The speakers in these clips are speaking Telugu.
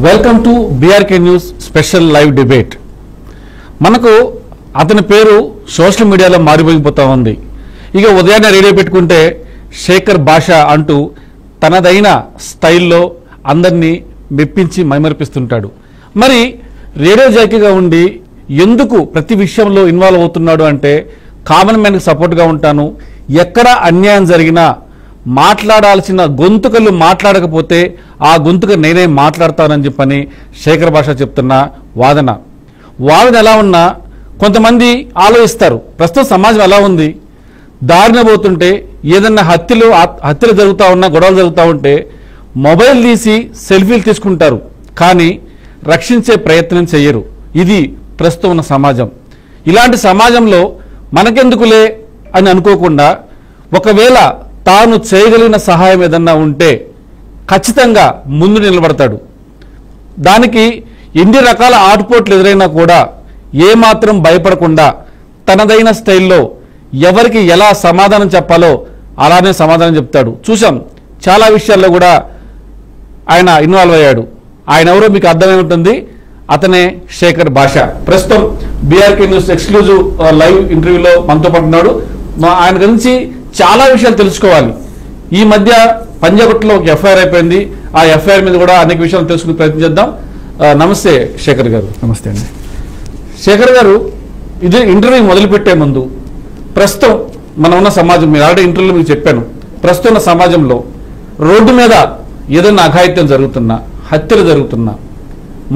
Welcome to BRK news special live debate. మనకు అతని పేరు సోషల్ మీడియాలో మారిపోయిపోతా ఉంది. ఇక ఉదయాన్నే రేడియో పెట్టుకుంటే శేఖర్ భాష అంటూ తనదైన స్టైల్లో అందరినీ మెప్పించి మైమరిపిస్తుంటాడు. మరి రేడియో జాకీగా ఉండి ఎందుకు ప్రతి విషయంలో ఇన్వాల్వ్ అవుతున్నాడు అంటే కామన్ మ్యాన్కి సపోర్ట్గా ఉంటాను, ఎక్కడ అన్యాయం జరిగినా మాట్లాడాల్సిన గొంతుకలు మాట్లాడకపోతే ఆ గొంతుక నేనే మాట్లాడతానని చెప్పని శేఖర్ భాష చెప్తున్న వాదన ఎలా ఉన్నా కొంతమంది ఆలోచిస్తారు. ప్రస్తుతం సమాజం ఎలా ఉంది, దారిన పోతుంటే ఏదన్నా హత్యలు జరుగుతూ ఉన్నా, గొడవలు జరుగుతూ ఉంటే మొబైల్ తీసి సెల్ఫీలు తీసుకుంటారు, కానీ రక్షించే ప్రయత్నం చేయరు. ఇది ప్రస్తుతం ఉన్న సమాజం. ఇలాంటి సమాజంలో మనకెందుకులే అని అనుకోకుండా ఒకవేళ తాను చేయగలిగిన సహాయం ఏదన్నా ఉంటే ఖచ్చితంగా ముందు నిలబడతాడు. దానికి ఎన్ని రకాల ఆటుపోట్లు ఎదురైనా కూడా ఏమాత్రం భయపడకుండా తనదైన స్టైల్లో ఎవరికి ఎలా సమాధానం చెప్పాలో అలానే సమాధానం చెప్తాడు. చూసాం, చాలా విషయాల్లో కూడా ఆయన ఇన్వాల్వ్ అయ్యాడు. ఆయన ఎవరో మీకు అర్థమై ఉంటుంది, అతనే శేఖర్ భాష. ప్రస్తుతం బీఆర్కే న్యూస్ ఎక్స్క్లూజివ్ లైవ్ ఇంటర్వ్యూలో మనతో పడుతున్నాడు. ఆయన గురించి చాలా విషయాలు తెలుసుకోవాలి. ఈ మధ్య పంజాగుట్టలో ఒక ఎఫ్ఐఆర్ అయిపోయింది. ఆ ఎఫ్ఐఆర్ మీద కూడా అనేక విషయాలు తెలుసుకునే ప్రయత్నం చేద్దాం. నమస్తే శేఖర్ గారు. నమస్తే అండి. శేఖర్ గారు, ఇది ఇంటర్వ్యూ మొదలుపెట్టే ముందు ప్రస్తుతం మనం ఉన్న సమాజం, మీరు ఆల్రెడీ ఇంటర్వ్యూలో మీకు చెప్పాను, ప్రస్తుతం ఉన్న సమాజంలో రోడ్డు మీద ఏదైనా అఘాయిత్యం జరుగుతున్నా, హత్యలు జరుగుతున్నా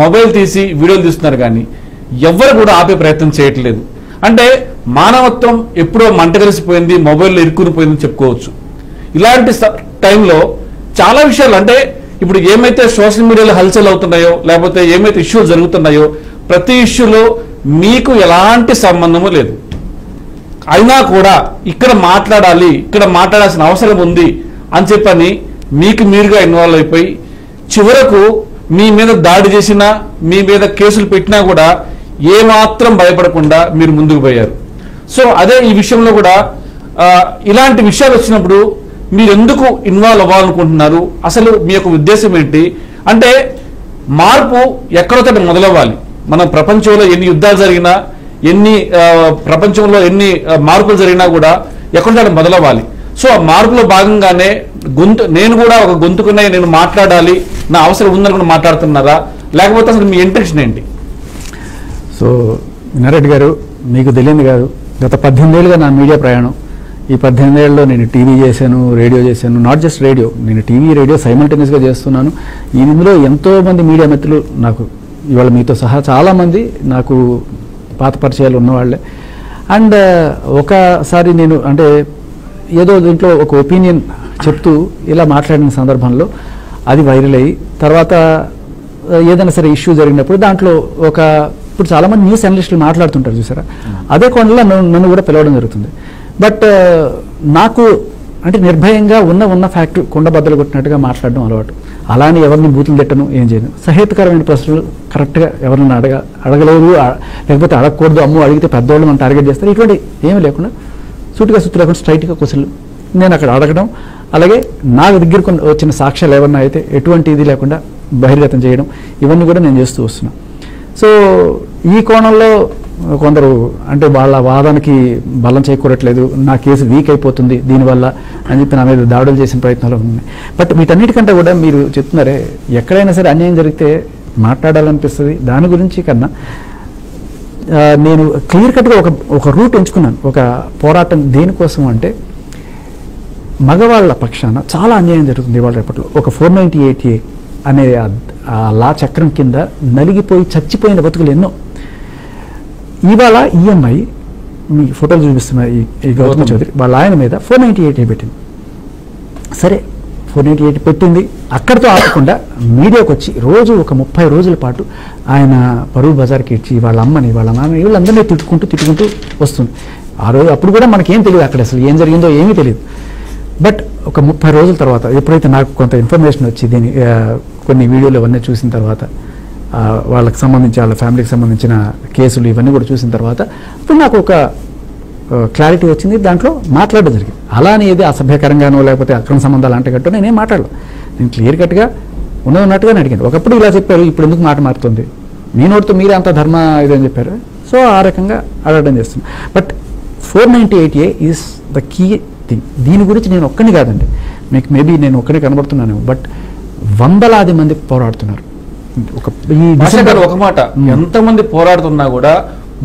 మొబైల్ తీసి వీడియోలు తీస్తున్నారు, కానీ ఎవరు కూడా ఆపే ప్రయత్నం చేయట్లేదు. అంటే మానవత్వం ఎప్పుడో మంట కలిసిపోయింది, మొబైల్లో ఇరుక్కుని పోయిందని చెప్పుకోవచ్చు. ఇలాంటి టైంలో చాలా విషయాలు, అంటే ఇప్పుడు ఏమైతే సోషల్ మీడియాలో హల్చల్ అవుతున్నాయో, లేకపోతే ఏమైతే ఇష్యూలు జరుగుతున్నాయో, ప్రతి ఇష్యూలో మీకు ఎలాంటి సంబంధము లేదు, అయినా కూడా ఇక్కడ మాట్లాడాలి, ఇక్కడ మాట్లాడాల్సిన అవసరం ఉంది అని చెప్పని మీకు మీరుగా ఇన్వాల్వ్ అయిపోయి చివరకు మీ మీద దాడి చేసినా, మీ మీద కేసులు పెట్టినా కూడా ఏమాత్రం భయపడకుండా మీరు ముందుకు పోయారు. సో అదే ఈ విషయంలో కూడా ఇలాంటి విషయాలు వచ్చినప్పుడు మీరు ఎందుకు ఇన్వాల్వ్ అవ్వాలనుకుంటున్నారు, అసలు మీ యొక్క ఉద్దేశం ఏంటి? అంటే మార్పు ఎక్కడొకటి మొదలవ్వాలి. మనం ప్రపంచంలో ఎన్ని యుద్ధాలు జరిగినా, ప్రపంచంలో ఎన్ని మార్పులు జరిగినా కూడా ఎక్కడొకటి మొదలవ్వాలి. సో ఆ మార్పులో భాగంగానే నేను కూడా ఒక గొంతుకునే నేను మాట్లాడాలి, నా అవసరం ఉందని కూడా మాట్లాడుతున్నారా, లేకపోతే అసలు మీ ఇంటెన్షన్ ఏంటి? సో వినారెడ్డి గారు, మీకు తెలియదు కాదు, గత 18 ఏళ్ళుగా నా మీడియా ప్రయాణం. ఈ 18 ఏళ్ళలో నేను టీవీ చేశాను, రేడియో చేశాను. నాట్ జస్ట్ రేడియో, నేను టీవీ రేడియో సైమల్టేనియస్గా చేస్తున్నాను. ఇందులో ఎంతోమంది మీడియా మిత్రులు నాకు, ఇవాళ మీతో సహా చాలామంది నాకు పాత పరిచయాలు ఉన్నవాళ్లే. అండ్ ఒకసారి నేను అంటే ఏదో దీంట్లో ఒక ఒపీనియన్ చెప్తూ ఇలా మాట్లాడిన సందర్భంలో అది వైరల్ అయ్యి, తర్వాత ఏదైనా సరే ఇష్యూ జరిగినప్పుడు దాంట్లో ఇప్పుడు చాలామంది న్యూస్ అనలిస్టులు మాట్లాడుతుంటారు చూసారా, అదే కోణంలో నన్ను కూడా పిలవడం జరుగుతుంది. బట్ నాకు అంటే నిర్భయంగా ఉన్న ఫ్యాక్ట్ కుండ బద్దలు కొట్టినట్టుగా మాట్లాడడం అలవాటు. అలానే ఎవరిని బూతులు తిట్టను, ఏం చేయను. సహేతుకరమైన ప్రశ్నలు కరెక్ట్గా ఎవరిని అడగలేదు, లేకపోతే అడగకూడదు, అమ్మో అడిగితే పెద్దవాళ్ళు మనం టార్గెట్ చేస్తారు, ఇటువంటి ఏమీ లేకుండా సూటిగా సుత్తి లేకుండా స్ట్రైట్గా క్వశ్చన్లు నేను అక్కడ అడగడం, అలాగే నా దగ్గరకు వచ్చిన సాక్ష్యాలు ఏమన్నా అయితే ఎటువంటి ఇది లేకుండా బహిర్గతం చేయడం, ఇవన్నీ కూడా నేను చేస్తూ వస్తున్నాను. సో ఈ కోణంలో కొందరు అంటే వాళ్ళ వాదనకి బలం చేకూరట్లేదు, నా కేసు వీక్ అయిపోతుంది దీనివల్ల అని చెప్పి నా మీద దాడులు చేసిన ప్రయత్నాలు ఉన్నాయి. బట్ వీటన్నిటికంటే కూడా మీరు చెప్తున్నారే, ఎక్కడైనా సరే అన్యాయం జరిగితే మాట్లాడాలనిపిస్తుంది. దాని గురించి కన్నా నేను క్లియర్ కట్గా ఒక రూట్ ఎంచుకున్నాను, ఒక పోరాటం. దేనికోసం అంటే మగవాళ్ళ పక్షాన చాలా అన్యాయం జరుగుతుంది ఇవాళ రేపట్లో. ఒక 498A అనే ఆ లా చక్రం కింద నలిగిపోయి చచ్చిపోయిన బతుకులు ఎన్నో. ఇవాళ ఈఎంఐ మీ ఫోటోలు చూపిస్తున్న ఈ గౌతమ్ చౌదరి వాళ్ళ ఆయన మీద 498A పెట్టింది. సరే 498 పెట్టింది, అక్కడితో ఆపకుండా మీడియాకి వచ్చి రోజు ఒక 30 రోజుల పాటు ఆయన పరువు బజార్కి ఇచ్చి వాళ్ళ అమ్మని, వాళ్ళ నాన్న, వీళ్ళందరినీ తిట్టుకుంటూ వస్తుంది. ఆ రోజు అప్పుడు కూడా మనకేం తెలియదు, అక్కడ అసలు ఏం జరిగిందో ఏమీ తెలియదు. బట్ ఒక 30 రోజుల తర్వాత ఎప్పుడైతే నాకు కొంత ఇన్ఫర్మేషన్ వచ్చి కొన్ని వీడియోలు ఇవన్నీ చూసిన తర్వాత, వాళ్ళకి సంబంధించి వాళ్ళ ఫ్యామిలీకి సంబంధించిన కేసులు ఇవన్నీ కూడా చూసిన తర్వాత ఇప్పుడు నాకు ఒక క్లారిటీ వచ్చింది, దాంట్లో మాట్లాడడం జరిగింది. అలా అనేది అసభ్యకరంగానో లేకపోతే అక్రమ సంబంధాలు అంటే గట్టో నేనేం మాట్లాడలేదు. నేను క్లియర్ కట్గా ఉన్నట్టుగానే అడిగాను. ఒకప్పుడు ఇలా చెప్పారు, ఇప్పుడు ఎందుకు మాట మారుతుంది, మీ నోటితో మీరే అంత ధర్మ ఇదని చెప్పారు. సో ఆ రకంగా అడగడం చేస్తుంది. But 498A is the key thing. దీని గురించి నేను ఒక్కని కాదండి, మీకు మేబీ నేను ఒక్కడే కనబడుతున్నాను, బట్ వందలాది మంది పోరాడుతున్నారు. ఒక మాట, ఎంతమంది పోరాడుతున్నా కూడా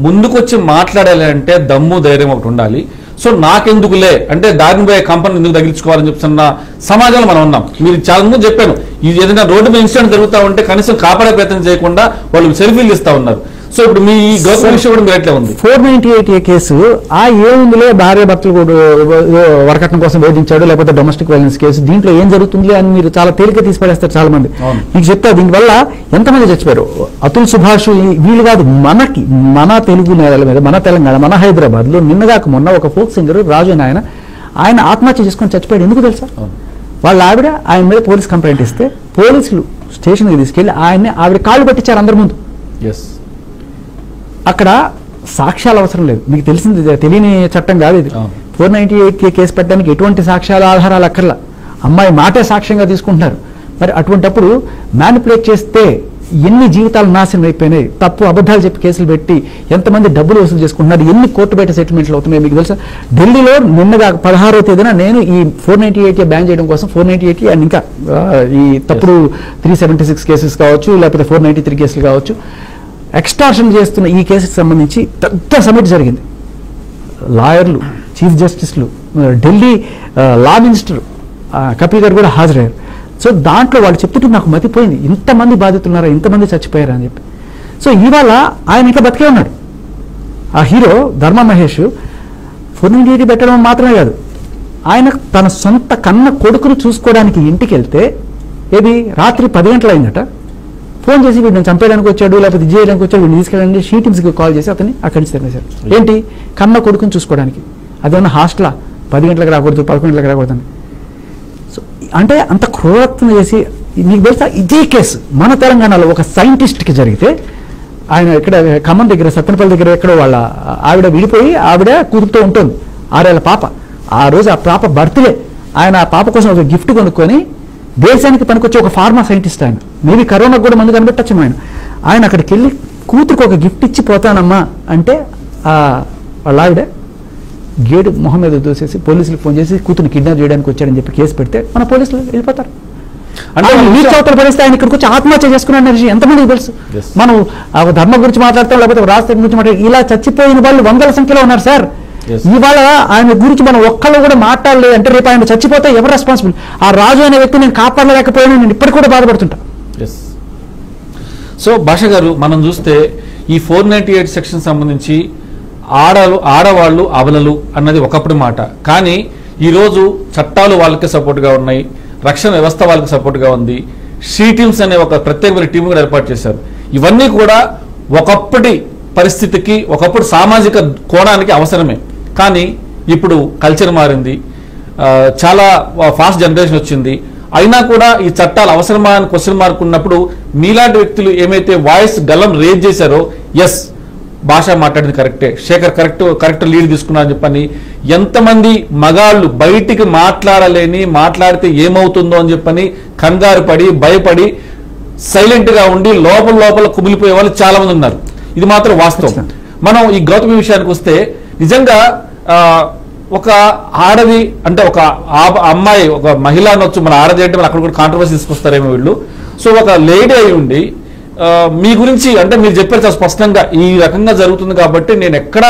ముందుకొచ్చి మాట్లాడాలి అంటే దమ్ము ధైర్యం ఒకటి ఉండాలి. సో నాకెందుకులే అంటే దారిని పోయే కంపెనీ ఎందుకు తగిలించుకోవాలని చెప్తున్న సమాజంలో మనం ఉన్నాం. మీరు చాలా ముందు చెప్పాను, ఇది ఏదైనా రోడ్డు మీద ఇన్సిడెంట్ జరుగుతూ ఉంటే కనీసం కాపాడే ప్రయత్నం చేయకుండా వాళ్ళు సెల్ఫీలు ఇస్తా ఉన్నారు. సో ఇప్పుడు మీ గవర్నమెంట్ విషయం కూడా మీరు ఎట్లా ఉంది? 498A కేసు ఏముందిలే, భార్య భర్తలు కూడా వరకట్నం కోసం వేధించాడు, లేకపోతే డొమెస్టిక్ వైలెన్స్ కేసు, దీంట్లో ఏం జరుగుతుంది అని మీరు చాలా తేలిక తీసి పడేస్తారు చాలా మంది. మీకు చెప్తా, దీనివల్ల ఎంతమంది చచ్చిపోయారు. అతుల్ సుభాష్ వీళ్ళు కాదు, మన తెలుగు నేలల మీద, మన తెలంగాణ, మన హైదరాబాద్ లో నిన్నగాక మొన్న ఒక ఫోక్ సింగర్ రాజు ఆయన ఆత్మహత్య చేసుకొని చచ్చిపోయాడు. ఎందుకు తెలుసా? వాళ్ళ ఆవిడ ఆయన మీద పోలీస్ కంప్లైంట్ ఇస్తే పోలీసులు స్టేషన్కి తీసుకెళ్లి ఆవిడ కాళ్ళు పట్టించారు అందరి ముందు. అక్కడ సాక్ష్యాలు అవసరం లేదు, మీకు తెలియని చట్టం కాదు ఇది. 498A కేసు పెట్టడానికి ఎటువంటి సాక్ష్యాలు ఆధారాలు అక్కర్లా, అమ్మాయి మాటే సాక్ష్యంగా తీసుకుంటున్నారు. మరి అటువంటిప్పుడు మ్యానిపులేట్ చేస్తే ఎన్ని జీవితాలు నాశనం అయిపోయినాయి, తప్పు అబద్ధాలు చెప్పి కేసులు పెట్టి ఎంతమంది డబ్బులు వసూలు చేసుకుంటున్నారు, ఎన్ని కోర్టు బయట సెటిల్మెంట్లు అవుతున్నాయి మీకు తెలుసా? ఢిల్లీలో నిన్నగా 16వ తేదీన నేను ఈ 498A బ్యాన్ చేయడం కోసం 498 అండ్ ఇంకా ఈ తప్పుడు 376 కేసెస్ కావచ్చు, లేకపోతే 493 కేసులు కావచ్చు, ఎక్స్టార్షన్ చేస్తున్న ఈ కేసుకి సంబంధించి పెద్ద సమిట్ జరిగింది. లాయర్లు, చీఫ్ జస్టిస్లు, ఢిల్లీ లా మినిస్టర్ కపిల్ గారు కూడా హాజరయ్యారు. సో దాంట్లో వాళ్ళు చెప్తుంటే నాకు మతిపోయింది, ఇంతమంది బాధితులున్నారా, ఇంతమంది చచ్చిపోయారా అని చెప్పి. సో ఇవాళ ఆయన ఇంకా బతికే ఉన్నాడు. ఆ హీరో ధర్మ మహేష్ 498 పెట్టడం మాత్రమే కాదు, ఆయన తన సొంత కన్న కొడుకును చూసుకోవడానికి ఇంటికి వెళ్తే ఏది రాత్రి 10 గంటలు అయిందట. ఫోన్ చేసి వీడిని చంపేయడానికి వచ్చాడు, లేకపోతే ఇది చేయడానికి వచ్చాడు, వీడిని తీసుకెళ్ళండి షీటిమ్స్కి కాల్ చేసి అతన్ని అక్కడి నుంచి తరిమేశారు. ఏంటి? కన్న కొడుకుని చూసుకోవడానికి. అదేమన్నా హాస్టలా 10 గంటలకు రాకూడదు, 11 గంటలకు రాకూడదని. సో అంటే అంత క్రూరత్వం చేసి, మీకు తెలుసా ఇదే కేసు మన తెలంగాణలో ఒక సైంటిస్ట్కి జరిగితే, ఆయన ఇక్కడ ఖమ్మం దగ్గర సత్తెనపల్లి దగ్గర ఎక్కడో వాళ్ళ ఆవిడ విడిపోయి ఆవిడ కూతురుతో ఉంటుంది, 6 ఏళ్ల పాప. ఆ రోజు ఆ పాప బర్త్డే, ఆయన ఆ పాప కోసం ఒక గిఫ్ట్ కొనుక్కొని దేశానికి పనికొచ్చే ఒక ఫార్మా సైంటిస్ట్ ఆయన, మేబీ కరోనాకు కూడా మందు కనిపెట్టచ్చు ఆయన అక్కడికి వెళ్ళి కూతురికి ఒక గిఫ్ట్ ఇచ్చి పోతానమ్మా అంటే వాళ్ళ ఆవిడ గేటు మొహం మీద దూసేసి పోలీసులకు ఫోన్ చేసి కూతురు కిడ్నాప్ చేయడానికి వచ్చాడని చెప్పి కేసు పెడితే మన పోలీసులు వెళ్ళిపోతారు. అంటే నీటి చౌతలు పడిస్తే ఆయన ఇక్కడికి వచ్చి ఆత్మహత్య చేసుకున్నాడు విషయం ఎంతమందికి తెలుసు? మనం ఆ ధర్మం గురించి మాట్లాడతాం, లేకపోతే రాష్ట్రం గురించి మాట్లాడతాం, ఇలా చచ్చిపోయిన వాళ్ళు వందల సంఖ్యలో ఉన్నారు సార్. ఇవాళ ఆయన గురించి మనం ఒక్కళ్ళు కూడా మాట్లాడలేదు అంటే రేపు ఆయన చచ్చిపోతే ఎవరు రెస్పాన్సిబుల్? ఆ రాజు అనే వ్యక్తి నేను కాపాడలేకపోయినా నేను ఇప్పటికి కూడా బాధపడుతుంటా. సో భాష గారు, మనం చూస్తే ఈ 498 సెక్షన్ సంబంధించి ఆడవాళ్ళు అబలలు అన్నది ఒకప్పుడు మాట, కానీ ఈరోజు చట్టాలు వాళ్ళకే సపోర్ట్గా ఉన్నాయి, రక్షణ వ్యవస్థ వాళ్ళకి సపోర్ట్గా ఉంది, షీ టీమ్స్ అనే ఒక ప్రత్యేకమైన టీం కూడా ఏర్పాటు చేశారు. ఇవన్నీ కూడా ఒకప్పటి పరిస్థితికి, ఒకప్పుడు సామాజిక కోణానికి అవసరమే. కానీ ఇప్పుడు కల్చర్ మారింది, చాలా ఫాస్ట్ జనరేషన్ వచ్చింది, అయినా కూడా ఈ చట్టాలు అవసరమా అని క్వశ్చన్ మార్క్ ఉన్నప్పుడు మీలాంటి వ్యక్తులు ఏమైతే వాయిస్ గలం రేజ్ చేశారో, ఎస్ భాష మాట్లాడింది కరెక్టే, శేఖర్ కరెక్ట్ లీడ్ తీసుకున్నారని చెప్పని ఎంతమంది మగాళ్ళు బయటికి మాట్లాడితే ఏమవుతుందో అని చెప్పని కంగారు పడి భయపడి సైలెంట్గా ఉండి లోపల కుమిలిపోయే వాళ్ళు చాలా మంది ఉన్నారు. ఇది మాత్రం వాస్తవం. మనం ఈ గౌతమి విషయానికి వస్తే నిజంగా ఒక ఆడది అంటే ఒక అమ్మాయి, ఒక మహిళ అనొచ్చు, మన ఆడది అంటే మన అక్కడ కూడా కాంట్రవర్సీ తీసుకొస్తారేమో వీళ్ళు. సో ఒక లేడీ అయి ఉండి మీ గురించి అంటే మీరు చెప్పారు చాలా స్పష్టంగా, ఈ రకంగా జరుగుతుంది కాబట్టి నేను ఎక్కడ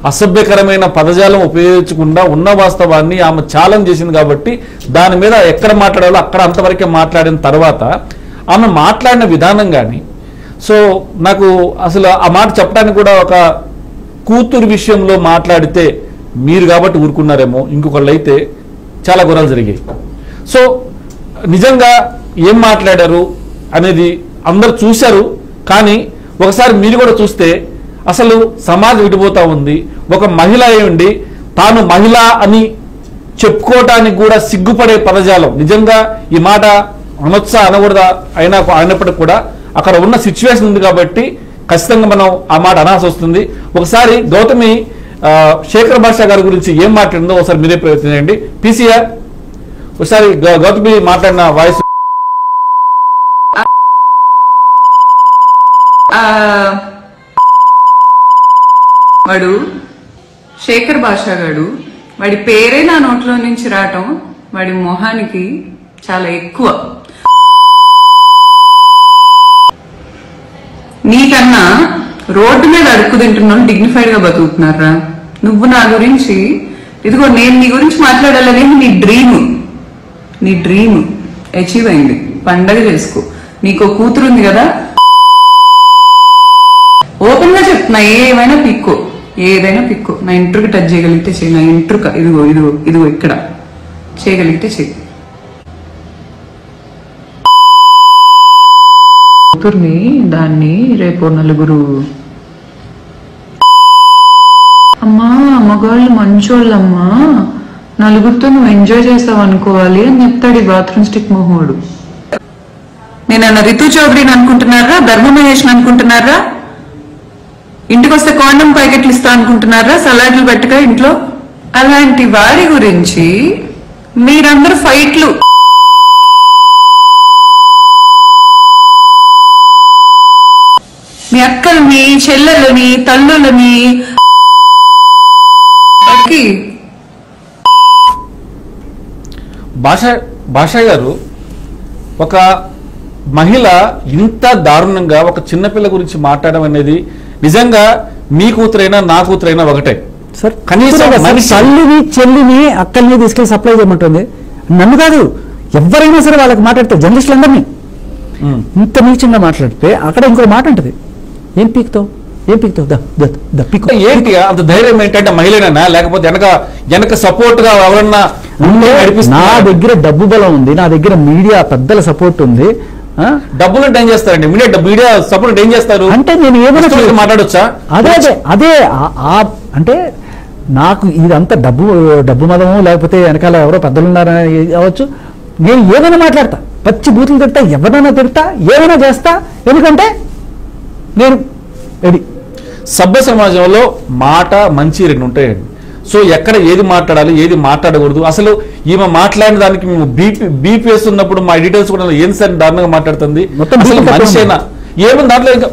అసభ్యకరమైన పదజాలం ఉపయోగించకుండా ఉన్న వాస్తవాన్ని ఆమె ఛాలెంజ్ చేసింది కాబట్టి దాని మీద ఎక్కడ మాట్లాడాలో అక్కడ అంతవరకే మాట్లాడిన తర్వాత ఆమె మాట్లాడిన విధానం కానీ, సో నాకు అసలు ఆ మాట చెప్పడానికి కూడా, ఒక కూతురు విషయంలో మాట్లాడితే మీరు కాబట్టి ఊరుకున్నారేమో, ఇంకొకళ్ళు అయితే చాలా ఘోరాలు జరిగాయి. సో నిజంగా ఏం మాట్లాడారు అనేది అందరు చూశారు, కానీ ఒకసారి మీరు కూడా చూస్తే అసలు సమాజం విడిపోతా ఉంది. ఒక మహిళ అయ్యండి తాను మహిళ అని చెప్పుకోవటానికి కూడా సిగ్గుపడే పదజాలం. నిజంగా ఈ మాట అనొచ్చా అనకూడదా అయినప్పటికీ కూడా అక్కడ ఉన్న సిచ్యువేషన్ ఉంది కాబట్టి ఖచ్చితంగా మనం ఆ మాట అనాల్సి వస్తుంది. ఒకసారి గౌతమి శేఖర్ భాష గారి గురించి ఏం మాట్లాడిందో ఒకసారి మీరే ప్రయత్నించండి. పీసీఆర్ ఒకసారి గౌతమి మాట్లాడిన వాయిస్ వాడు శేఖర్ భాషా గాడు, వాడి పేరే నా నోట్లో నుంచి రావటం వాడి మొహానికి చాలా ఎక్కువ. నీకన్నా రోడ్డు మీద అడుక్కు తింటున్నాను డిగ్నిఫైడ్ గా బతుకుతున్నారా? నువ్వు నా గురించి, ఇదిగో నేను నీ గురించి మాట్లాడాలనేది నీ డ్రీమ్ అచీవ్ అయింది. పండగ చేసుకో. నీకు కూతురు ఉంది కదా, ఓపెన్ గా చెప్తున్నా, ఏదైనా పిక్కో. నా ఇంటర్కి టచ్ చేయగలిగితే చెయ్యి. నా ఇంటర్క ఇదిగో ఇక్కడ చేయగలిగితే చెయ్యి. కూతుర్ని దాన్ని రేపు నలుగురు అమ్మా మగవాళ్ళు మంచోళ్ళమ్మా, నలుగురితో నువ్వు ఎంజాయ్ చేస్తావు అనుకోవాలి అని చెప్తాడు ఈ బాత్రూమ్ స్టిక్ మొహోడు. నేనన్నా రితు చౌదరిని అనుకుంటున్నారా, ధర్మమహేష్ని అనుకుంటున్నారా? ఇంటికి వస్తే కాండం ప్యాకెట్లు ఇస్తా అనుకుంటున్నారా సలాడ్లు పెట్టక ఇంట్లో? అలాంటి వారి గురించి మీరందరూ ఫైట్లు మీ అక్కల్ని, చెల్లెలని, తల్లులని భాషా గారు, ఒక మహిళ ఇంత దారుణంగా ఒక చిన్నపిల్ల గురించి మాట్లాడడం అనేది నిజంగా మీ కూతురైనా నా కూతురైనా ఒకటే సార్. కనీసం తల్లిని, చెల్లిని, అక్కల్ని తీసుకెళ్లి సప్లై చేయమంటుంది. నన్ను కాదు, ఎవరైనా సరే వాళ్ళకి మాట్లాడితే జర్నలిస్టులందరినీ ఇంత నీచంగా మాట్లాడితే అక్కడ ఇంకో మాట ఉంటుంది, ఏం పీకుతావు పీకు. ఏంటి అంత ధైర్యం? ఏంటంటే మహిళనా, లేకపోతే వెనక సపోర్ట్ గా ఎవరన్నా? నా దగ్గర డబ్బు బలం ఉంది, నా దగ్గర మీడియా పెద్దల సపోర్ట్ ఉంది. డబ్బులు ఏం చేస్తారండి? మీడియా సపోర్ట్ ఏం చేస్తారు అంటే నేను ఏమైనా మాట్లాడొచ్చా? అదే అంటే నాకు ఇదంతా డబ్బు మదము, లేకపోతే వెనకాల ఎవరో పెద్దలు ఉన్నారని అవచ్చు. నేను ఏమైనా మాట్లాడతా, పచ్చి బూతులు తిడతా, ఎవరైనా తిడతా, ఏమైనా చేస్తా. ఎందుకంటే నేను రెడీ. సభ్య సమాజంలో మాట మంచి రెండు ఉంటాయండి. సో ఎక్కడ ఏది మాట్లాడాలి, ఏది మాట్లాడకూడదు, అసలు ఈమె మాట్లాడిన దానికి మేము బీపీ వేస్తున్నప్పుడు మా ఎడిటర్స్ కూడా ఏం సార్ దారుణంగా మాట్లాడుతుంది, అసలు మనిషి అయినా ఏముంది దాంట్లో? ఇంకా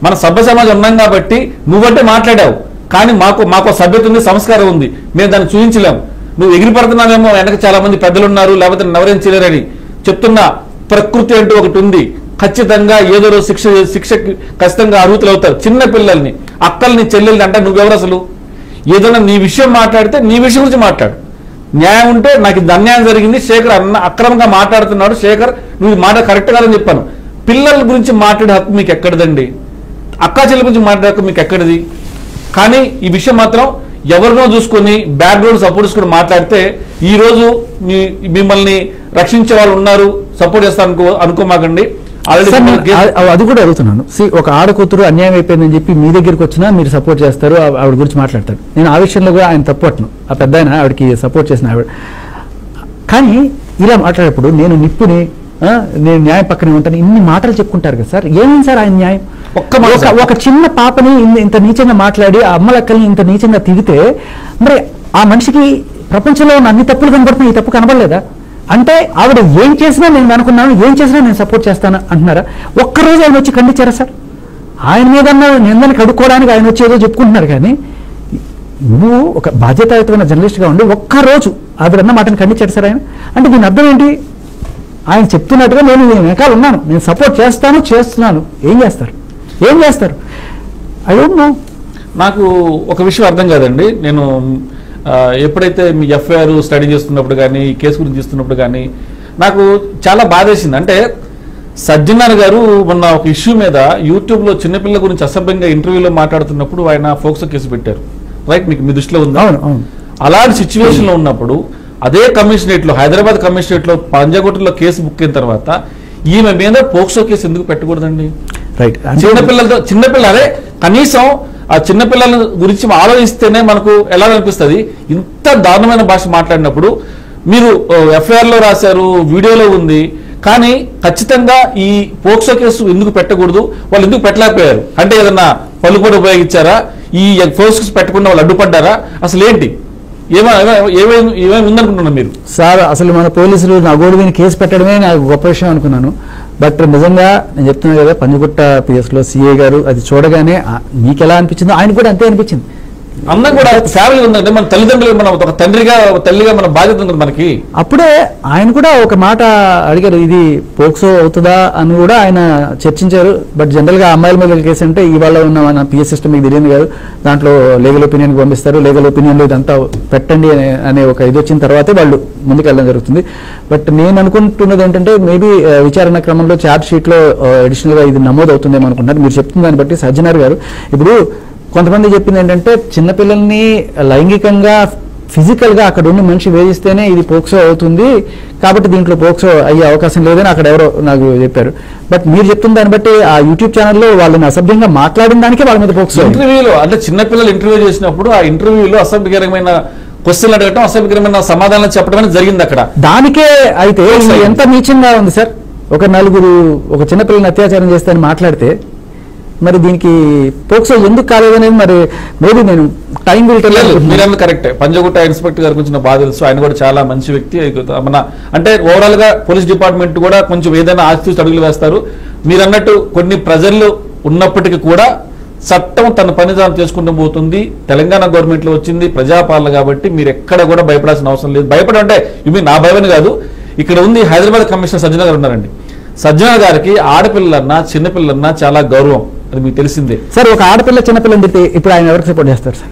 మన సభ్య సమాజం ఉన్నాం కాబట్టి నువ్వంటే మాట్లాడావు, కానీ మాకు సభ్యత ఉంది, సంస్కారం ఉంది, మేము దాన్ని చూపించలేము. నువ్వు ఎగిరిపడుతున్నావేమో, వెనక చాలా మంది పెద్దలు ఉన్నారు, లేకపోతే ఎవరేం చేయలేరని చెప్తున్నా. ప్రకృతి అంటూ ఒకటి ఉంది, ఖచ్చితంగా ఏదో రోజు శిక్షకి ఖచ్చితంగా అర్హతలు అవుతారు. చిన్న పిల్లల్ని, అక్కల్ని, చెల్లెల్ని అంటే నువ్వెవరు అసలు? ఏదైనా నీ విషయం మాట్లాడితే నీ విషయం గురించి మాట్లాడు. న్యాయం ఉంటే నాకు ఇది అన్యాయం జరిగింది, శేఖర్ అక్రమంగా మాట్లాడుతున్నాడు, శేఖర్ నువ్వు మాట కరెక్ట్ కాదని చెప్పాను. పిల్లల గురించి మాట్లాడే హక్కు మీకు ఎక్కడిదండి? అక్కా చెల్లెల గురించి మాట్లాడే హక్కు మీకు ఎక్కడిది? కానీ ఈ విషయం మాత్రం ఎవరినో చూసుకొని బ్యాక్గ్రౌండ్ సపోర్ట్ చేసుకుని మాట్లాడితే ఈ రోజు మిమ్మల్ని రక్షించే వాళ్ళు ఉన్నారు, సపోర్ట్ చేస్తాను అనుకోమాకండి. అది కూడా అడుగుతున్నాను. ఒక ఆడకూతురు అన్యాయం అయిపోయిందని చెప్పి మీ దగ్గరికి వచ్చినా మీరు సపోర్ట్ చేస్తారు, ఆవిడ గురించి మాట్లాడతారు. నేను ఆ విషయంలో కూడా ఆయన తప్పట్ను, ఆ పెద్ద ఆయన ఆవిడకి సపోర్ట్ చేసిన ఆవిడ. కానీ ఇలా మాట్లాడేప్పుడు నేను నిప్పుని, నేను న్యాయం పక్కనే ఉంటాను, ఇన్ని మాటలు చెప్పుకుంటారు కదా సార్. ఏమైంది సార్ ఆయన న్యాయం? ఒక చిన్న పాపని ఇంత నీచంగా మాట్లాడి, ఆ అమ్మలక్కల్ని ఇంత నీచంగా తిడితే మరి ఆ మనిషికి ప్రపంచంలో ఉన్న అన్ని తప్పులు కనబడుతున్నాయి, ఈ తప్పు కనబడలేదా? అంటే ఆవిడ ఏం చేసినా నేను అనుకున్నాను, ఏం చేసినా నేను సపోర్ట్ చేస్తాను అంటున్నారా? ఒక్కరోజు ఆయన వచ్చి ఖండించారా సార్? ఆయన మీద నిందని కడుక్కోవడానికి ఆయన వచ్చి ఏదో చెప్పుకుంటున్నారు. కానీ నువ్వు ఒక బాధ్యతాయుతమైన జర్నలిస్ట్గా ఉండి ఒక్కరోజు ఆవిడన్న మాటను ఖండించాడు సార్ ఆయన. అంటే దీని అర్థం ఏంటి? ఆయన చెప్తున్నట్టుగా నేను వెనకాల ఉన్నాను, నేను సపోర్ట్ చేస్తున్నాను. ఏం చేస్తారు? I don't know. నాకు ఒక విషయం అర్థం కాదండి. నేను ఎప్పుడైతే మీ ఎఫ్ఐఆర్ స్టడీ చేస్తున్నప్పుడు కానీ, ఈ కేసు గురించి చేస్తున్నప్పుడు కానీ నాకు చాలా బాధేసింది. అంటే సజ్జనార్ గారు మొన్న ఒక ఇష్యూ మీద యూట్యూబ్లో చిన్నపిల్లల గురించి అసభ్యంగా ఇంటర్వ్యూలో మాట్లాడుతున్నప్పుడు ఆయన ఫోక్సో కేసు పెట్టారు. రైట్, మీకు మీ దృష్టిలో ఉందా? అలాంటి సిచ్యువేషన్లో ఉన్నప్పుడు అదే కమిషనరేట్లో, హైదరాబాద్ కమిషనరేట్లో పంజాగుట్టలో కేసు బుక్ అయిన తర్వాత ఈమె మీద పోక్సో కేసు ఎందుకు పెట్టకూడదండి? రైట్, చిన్నపిల్లలే కనీసం ఆ చిన్నపిల్లల గురించి ఆలోచిస్తేనే మనకు ఎలా అనిపిస్తుంది. ఇంత దారుణమైన భాష మాట్లాడినప్పుడు మీరు ఎఫ్ఐఆర్ లో రాశారు, వీడియోలో ఉంది, కానీ ఖచ్చితంగా ఈ పోక్సో కేసు ఎందుకు పెట్టకూడదు? వాళ్ళు ఎందుకు పెట్టలేకపోయారు? అంటే ఏదన్నా పలుకుబడి ఉపయోగించారా? ఈ పోక్సో కేసు పెట్టకుండా వాళ్ళు అడ్డుపడ్డారా? అసలు ఏంటి ఏమేమి ఉందనుకుంటున్నారు మీరు? సార్ అసలు మన పోలీసులు నా గోడు మీద కేసు పెట్టడమే నాకు గొప్ప విషయం అనుకున్నాను. బట్ నిజంగా నేను చెప్తున్నాను కదా, పంజగుట్ట పిఎస్లో సిఐ గారు అది చూడగానే మీకు ఎలా అనిపించిందో ఆయన కూడా అంతే అనిపించింది. అందరం కూడా ఫ్యామిలీ ఉందండి, మన తల్లిదండ్రులు, మన ఒక తండ్రిగా తల్లిగా మన బాధ్యత ఉంది మనకి. అప్పుడే ఆయన కూడా ఒక మాట అడిగారు, ఇది పోక్సో అవుతుందా అని కూడా ఆయన చర్చించారు. బట్ జనరల్గా అమ్మాయిల మీద కేసు అంటే ఇవాళ ఉన్న మన పిఎస్ సిస్టమ్ మీకు తెలియదు కాదు, దాంట్లో లీగల్ ఒపీనియన్కి పంపిస్తారు, లీగల్ ఒపీనియన్లో ఇదంతా పెట్టండి అనే ఒక ఇది వచ్చిన తర్వాతే వాళ్ళు ముందుకెళ్ళడం జరుగుతుంది. బట్ నేను అనుకుంటున్నది ఏంటంటే మేబీ విచారణ క్రమంలో ఛార్జ్ షీట్లో అడిషనల్గా ఇది నమోదు అవుతుందేమో అనుకుంటున్నారు. మీరు చెప్తున్న దాన్ని బట్టి సజ్జనార్ గారు, ఇప్పుడు కొంతమంది చెప్పింది ఏంటంటే చిన్నపిల్లల్ని లైంగికంగా ఫిజికల్గా అక్కడ ఉండి మనిషి వేధిస్తేనే ఇది పోక్సో అవుతుంది, కాబట్టి దీంట్లో పోక్సో అయ్యే అవకాశం లేదని అక్కడ ఎవరో నాకు చెప్పారు. బట్ మీరు చెప్తున్న దాన్ని బట్టి ఆ యూట్యూబ్ ఛానల్లో వాళ్ళని అసభ్యంగా మాట్లాడిన దానికే వాళ్ళ మీద పోక్సో. ఇంటర్వ్యూలో అంటే చిన్నపిల్లలు ఇంటర్వ్యూ చేసినప్పుడు ఆ ఇంటర్వ్యూలో అసభ్యకరమైన క్వశ్చన్ అడగటం, అసభ్యకరమైన సమాధానం చెప్పడం జరిగింది అక్కడ. దానికే అయితే ఎంత నీచంగా ఉంది సార్, ఒక నలుగురు ఒక చిన్నపిల్లని అత్యాచారం చేస్తారని మాట్లాడితే మరి దీనికి పోక్సో ఎందుకు కాలేదనేది మరి మేబీ నేను టైం మీరు కరెక్టే. పంజగుట్ట ఇన్స్పెక్టర్ గారికి వచ్చిన బాధ తెలుసు, ఆయన కూడా చాలా మంచి వ్యక్తి. మన అంటే ఓవరాల్ గా పోలీస్ డిపార్ట్మెంట్ కూడా కొంచెం ఏదైనా ఆస్తి అడుగులు వేస్తారు. మీరు అన్నట్టు కొన్ని ప్రజలు ఉన్నప్పటికీ కూడా చట్టం తన పని తాను చేసుకుంటూ పోతుంది. తెలంగాణ గవర్నమెంట్ లో వచ్చింది ప్రజాపాలన కాబట్టి మీరు ఎక్కడ కూడా భయపడాల్సిన అవసరం లేదు. భయపడంటే ఇవి నా భయమని కాదు, ఇక్కడ ఉంది హైదరాబాద్ కమిషనర్ సజ్జన గారు ఉన్నారండి. సజ్జన గారికి ఆడపిల్లలన్నా చిన్నపిల్లలన్నా చాలా గౌరవం, అది మీకు తెలిసిందే సార్. ఒక ఆడపిల్ల చిన్నపిల్లని తిట్టి ఇప్పుడు ఆయన ఎవరికి సపోర్ట్ చేస్తారు సార్?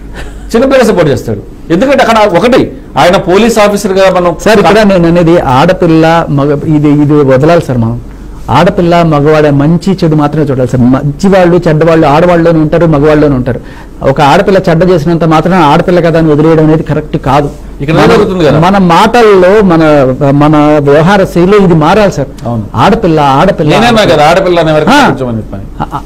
చిన్నపిల్ల సపోర్ట్ చేస్తాడు. ఎందుకంటే అక్కడ ఒకటి ఆయన పోలీస్ ఆఫీసర్ గా మనం సార్ ఇక్కడ నేను అనేది ఆడపిల్ల మగ ఇది వదలాలి సార్. మనం ఆడపిల్ల మగవాడ మంచి చెడు మాత్రమే చూడాలి సార్. మంచి వాళ్ళు చెడ్డవాళ్ళు ఆడవాళ్ళలోనే ఉంటారు, మగవాళ్ళలోనే ఉంటారు. ఒక ఆడపిల్ల చెడ్డ చేసినంత మాత్రం ఆడపిల్ల కదా అని వదిలేయడం అనేది కరెక్ట్ కాదు. మన మాటల్లో మన వ్యవహార శైలిలో ఇది మారాలి సార్. ఆడపిల్ల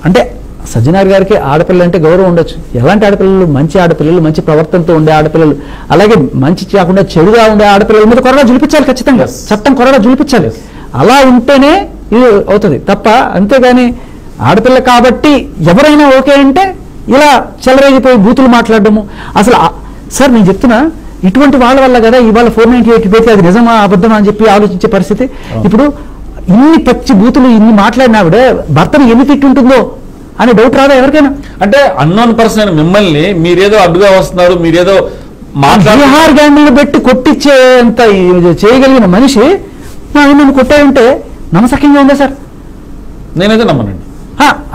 అంటే సజ్జనార్ గారికి ఆడపిల్ల అంటే గౌరవం ఉండొచ్చు. ఎలాంటి ఆడపిల్లలు? మంచి ఆడపిల్లలు, మంచి ప్రవర్తనతో ఉండే ఆడపిల్లలు, అలాగే మంచి కాకుండా చెడుగా ఉండే ఆడపిల్లల మీద కొరడా జులిపించాలి. ఖచ్చితంగా చట్టం కొరడా జులిపించాలి. అలా ఉంటేనే ఇది అవుతుంది తప్ప, అంతేగాని ఆడపిల్ల కాబట్టి ఎవరైనా ఓకే అంటే ఇలా చెలరేగిపోయి బూతులు మాట్లాడడము. అసలు సార్ నేను చెప్తున్నా, ఇటువంటి వాళ్ళ వల్ల కదా ఇవాళ 498 పెడితే అది నిజమా అబద్ధమా అని చెప్పి ఆలోచించే పరిస్థితి. ఇప్పుడు ఇన్ని పచ్చి బూతులు ఇన్ని మాట్లాడినా కూడా భర్తను ఎన్ని తిట్టుంటుందో అని డౌట్ రాదా ఎవరికైనా? అంటే అన్నోన్ పర్సన్ మిమ్మల్ని మీరేదో అడ్డుగా వస్తున్నారు, మీరేదో బీహార్ గ్యాంగ్లు పెట్టి కొట్టించేంత చేయగలిగిన మనిషి నన్ను కొట్టాయంటే నమ్మసక్యంగా ఉందా సార్? నేనైతే నమ్మనండి.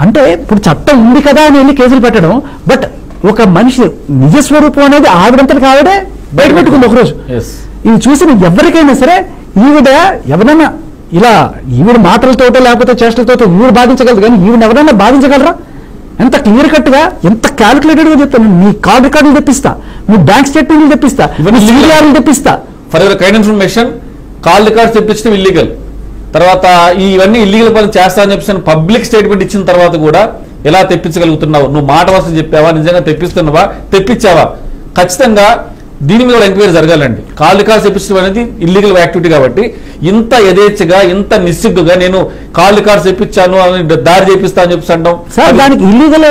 అంటే ఇప్పుడు చట్టం ఉంది కదా అని వెళ్ళి కేసులు పెట్టడం, బట్ ఒక మనిషి నిజస్వరూపం అనేది ఆవిడంతటికి ఆవిడే బయట పెట్టుకుంది ఒకరోజు. ఇది చూసిన ఎవరికైనా సరే ఈవిడ ఎవరైనా ఇలా ఈవిడ మాటలతోటో లేకపోతే చేష్టలతో ఈవిడ బాధించగలదు, కానీ ఈవిడ ఎవరైనా బాధించగలరా? ఎంత క్లియర్ కట్ గా, ఎంత క్యాలిక్యులేటెడ్ గా చెప్తాను. మీ కాల్ రికార్డులు తెప్పిస్తా, మీ బ్యాంక్ స్టేట్మెంట్లు తెప్పిస్తా, సీడీఆర్లు తెప్పిస్తా. For your kind information, call records తెప్పించడం ఇల్లీగల్. తర్వాత ఇవన్నీ ఇల్లీగల్ పని చేస్తా అని చెప్పి పబ్లిక్ స్టేట్మెంట్ ఇచ్చిన తర్వాత కూడా ఎలా తెప్పించగలుగుతున్నావు? నువ్వు మాట వస్తు చెప్పావా? నిజంగా తెప్పిస్తున్నావా? తెప్పించావా? ఖచ్చితంగా దీని మీద ఎంక్వైరీ జరగాలండి. కాల్ రికార్డ్స్ తెప్పించడం అనేది ఇల్లీగల్ యాక్టివిటీ కాబట్టి ఇంత యథేచ్ఛగా, ఇంత నిస్సిగ్గుగా నేను కాల్ రికార్డ్స్ తెప్పించాను అని దారి చేపిస్తా అని చెప్పి అంటాం సార్. దానికి ఇల్లీగల్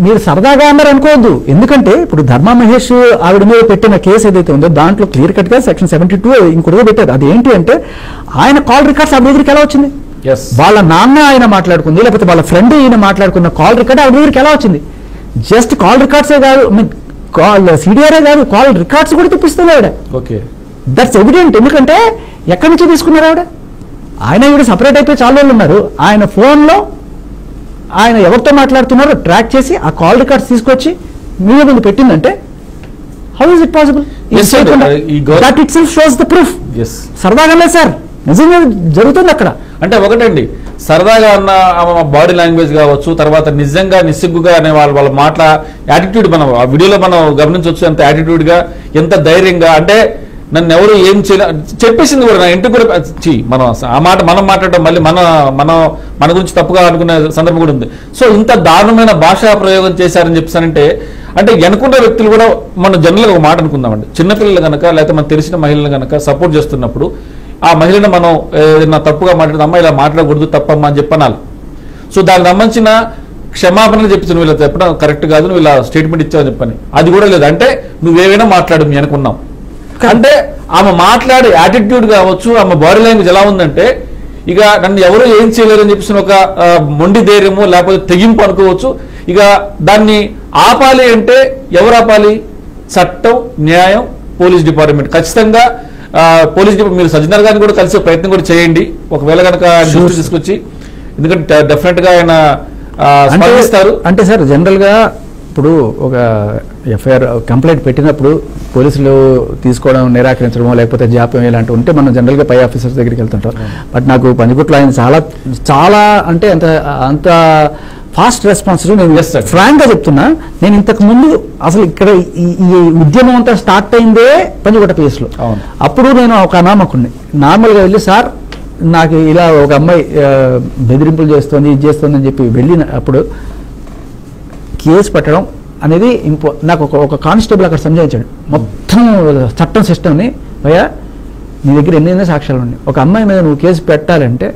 మీరు సరదాగా అన్నారు అనుకోవద్దు. ఎందుకంటే ఇప్పుడు ధర్మా మహేష్ ఆవిడ మీద పెట్టిన కేసు ఏదైతే ఉందో దాంట్లో క్లియర్ కట్ గా సెక్షన్ 72 ఇంకొకటి పెట్టారు. అది ఏంటి అంటే ఆయన కాల్ రికార్డ్స్ ఆవిడ దగ్గరికి ఎలా వచ్చింది? వాళ్ళ నాన్న ఆయన మాట్లాడుకుంది, లేకపోతే వాళ్ళ ఫ్రెండ్ ఈయన మాట్లాడుకున్న కాల్ రికార్డ్ ఆవిడ దగ్గరికి ఎలా వచ్చింది? జస్ట్ కాల్ రికార్డ్సే కాదు, కాల్ సిడిఆర్ఏ కాదు, కాల్ రికార్డ్స్ కూడా తెప్పిస్తుంది ఆవిడ. Okay, that's evident. ఎందుకంటే ఎక్కడి నుంచి తీసుకున్నారు ఆవిడ? ఆయన ఈవిడ సపరేట్ అయిపోయి చాలా రోజులు ఉన్నారు. ఆయన ఫోన్లో ఆయన ఎవరితో మాట్లాడుతున్నారో ట్రాక్ చేసి ఆ కాల్ రికార్డ్స్ తీసుకొచ్చి మీడియా ముందు పెట్టిందంటే how is it possible? That itself shows the proof. సరదాగా లేదు సార్, నిజంగా జరుగుతుంది అక్కడ. అంటే ఒకటండి, సరదాగా అన్న బాడీ లాంగ్వేజ్ కావచ్చు, తర్వాత నిజంగా నిస్సిగ్గుగా అనే వాళ్ళ మాటల యాటిట్యూడ్ మనం ఆ వీడియోలో మనం గమనించవచ్చు. ఎంత యాటిట్యూడ్ గా, ఎంత ధైర్యంగా, అంటే నన్ను ఎవరు ఏం చెప్పేసింది కూడా నా ఇంటికి కూడా మనం ఆ మాట మనం మాట్లాడటం మళ్ళీ మన గురించి తప్పుగా అనుకునే సందర్భం కూడా ఉంది. సో ఇంత దారుణమైన భాషా ప్రయోగం చేశారని చెప్పానంటే, అంటే వెనుకున్న వ్యక్తులు కూడా మనం జనరల్గా ఒక మాట అనుకుందామండి. చిన్నపిల్లలు కనుక లేకపోతే మనకు తెలిసిన మహిళలు కనుక సపోర్ట్ చేస్తున్నప్పుడు ఆ మహిళను మనం ఏదైనా తప్పుగా మాట్లాడితే అమ్మ ఇలా మాట్లాడకూడదు తప్పమ్మా అని చెప్పనాలి. సో దానికి సంబంధించిన క్షమాపణలు చెప్తే నువ్వు ఇలా చెప్పడం కరెక్ట్ కాదు, నువ్వు ఇలా స్టేట్మెంట్ ఇచ్చావని చెప్పని అది కూడా లేదు. అంటే నువ్వేమైనా మాట్లాడు మీ అనుకున్నాం. అంటే ఆమె మాట్లాడే యాటిట్యూడ్ కావచ్చు, ఆమె బాడీ లాంగ్వేజ్ ఎలా ఉందంటే ఇక నన్ను ఎవరు ఏం చేయలేరు అని చెప్పేసి ఒక మొండి ధైర్యము లేకపోతే తెగింపు అనుకోవచ్చు. ఇక దాన్ని ఆపాలి అంటే ఎవరు ఆపాలి? చట్టం, న్యాయం, పోలీస్ డిపార్ట్మెంట్. ఖచ్చితంగా పోలీస్ డిపార్ట్మెంట్ మీరు సజ్జనర్ గారిని కూడా కలిసే ప్రయత్నం కూడా చేయండి ఒకవేళ కనుక దృష్టి తీసుకొచ్చి. ఎందుకంటే డెఫినెట్ గా ఆయన స్పందిస్తారు. అంటే సార్ జనరల్ గా ఇప్పుడు ఒక ఎఫ్ఐఆర్ కంప్లైంట్ పెట్టినప్పుడు పోలీసులు తీసుకోవడం, నిరాకరించడమో లేకపోతే జాప్యం ఇలాంటివి ఉంటే మనం జనరల్గా పై ఆఫీసర్స్ దగ్గరికి వెళ్తుంటాం. బట్ నాకు పంజగుట్లో ఆయన చాలా అంటే అంత ఫాస్ట్ రెస్పాన్స్. నేను ఫ్రాంక్ గా చెప్తున్నా, నేను ఇంతకు ముందు అసలు ఇక్కడ ఈ ఉద్యమం అంతా స్టార్ట్ అయిందే పంజగుట్ట పిఎస్లో. అప్పుడు నేను ఒక అనామకుడిని నార్మల్గా వెళ్ళి, సార్ నాకు ఇలా ఒక అమ్మాయి బెదిరింపులు చేస్తోంది, ఇది చేస్తోంది అని చెప్పి వెళ్ళిన అప్పుడు కేసు పెట్టడం అనేది నాకు ఒక కానిస్టేబుల్ అక్కడ సంజాయించాడు మొత్తం చట్టం సిస్టమ్ని. భయ్యా నీ దగ్గర ఎన్ని సాక్ష్యాలు ఉన్నాయి, ఒక అమ్మాయి మీద నువ్వు కేసు పెట్టాలంటే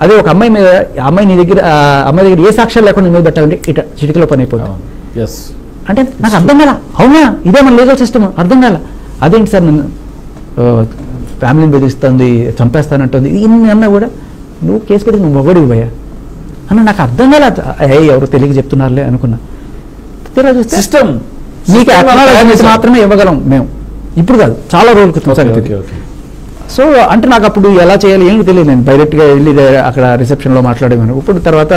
అదే ఒక అమ్మాయి మీద అమ్మాయి దగ్గర ఏ సాక్ష్యాలు లేకుండా మీద పెట్టాలంటే ఇట చిటికలో పని అయిపోతుంది. అంటే నాకు అర్థం కాల. అవునా, ఇదే మన లీగల్ సిస్టమ్ అర్థం కాల. అదేంటి సార్ నన్ను ఫ్యామిలీని బెదిరిస్తుంది, చంపేస్తానంటుంది, ఇన్ని అన్నా కూడా నువ్వు కేసు పెట్టి నువ్వు మొగడివి భయ్యా అన్న. నాకు అర్థం కాల. ఎవరు తెలియక చెప్తున్నారులే అనుకున్నా. సిస్టమ్ మీకు అక్నాలెడ్జ్‌మెంట్ మాత్రమే ఇవ్వగలం మేము, ఇప్పుడు కాదు, చాలా రోజుల క్రితం. సో అంటే నాకు అప్పుడు ఎలా చేయాలి ఏమి తెలియదు. నేను డైరెక్ట్గా వెళ్ళి అక్కడ రిసెప్షన్లో మాట్లాడేవాను. ఇప్పుడు తర్వాత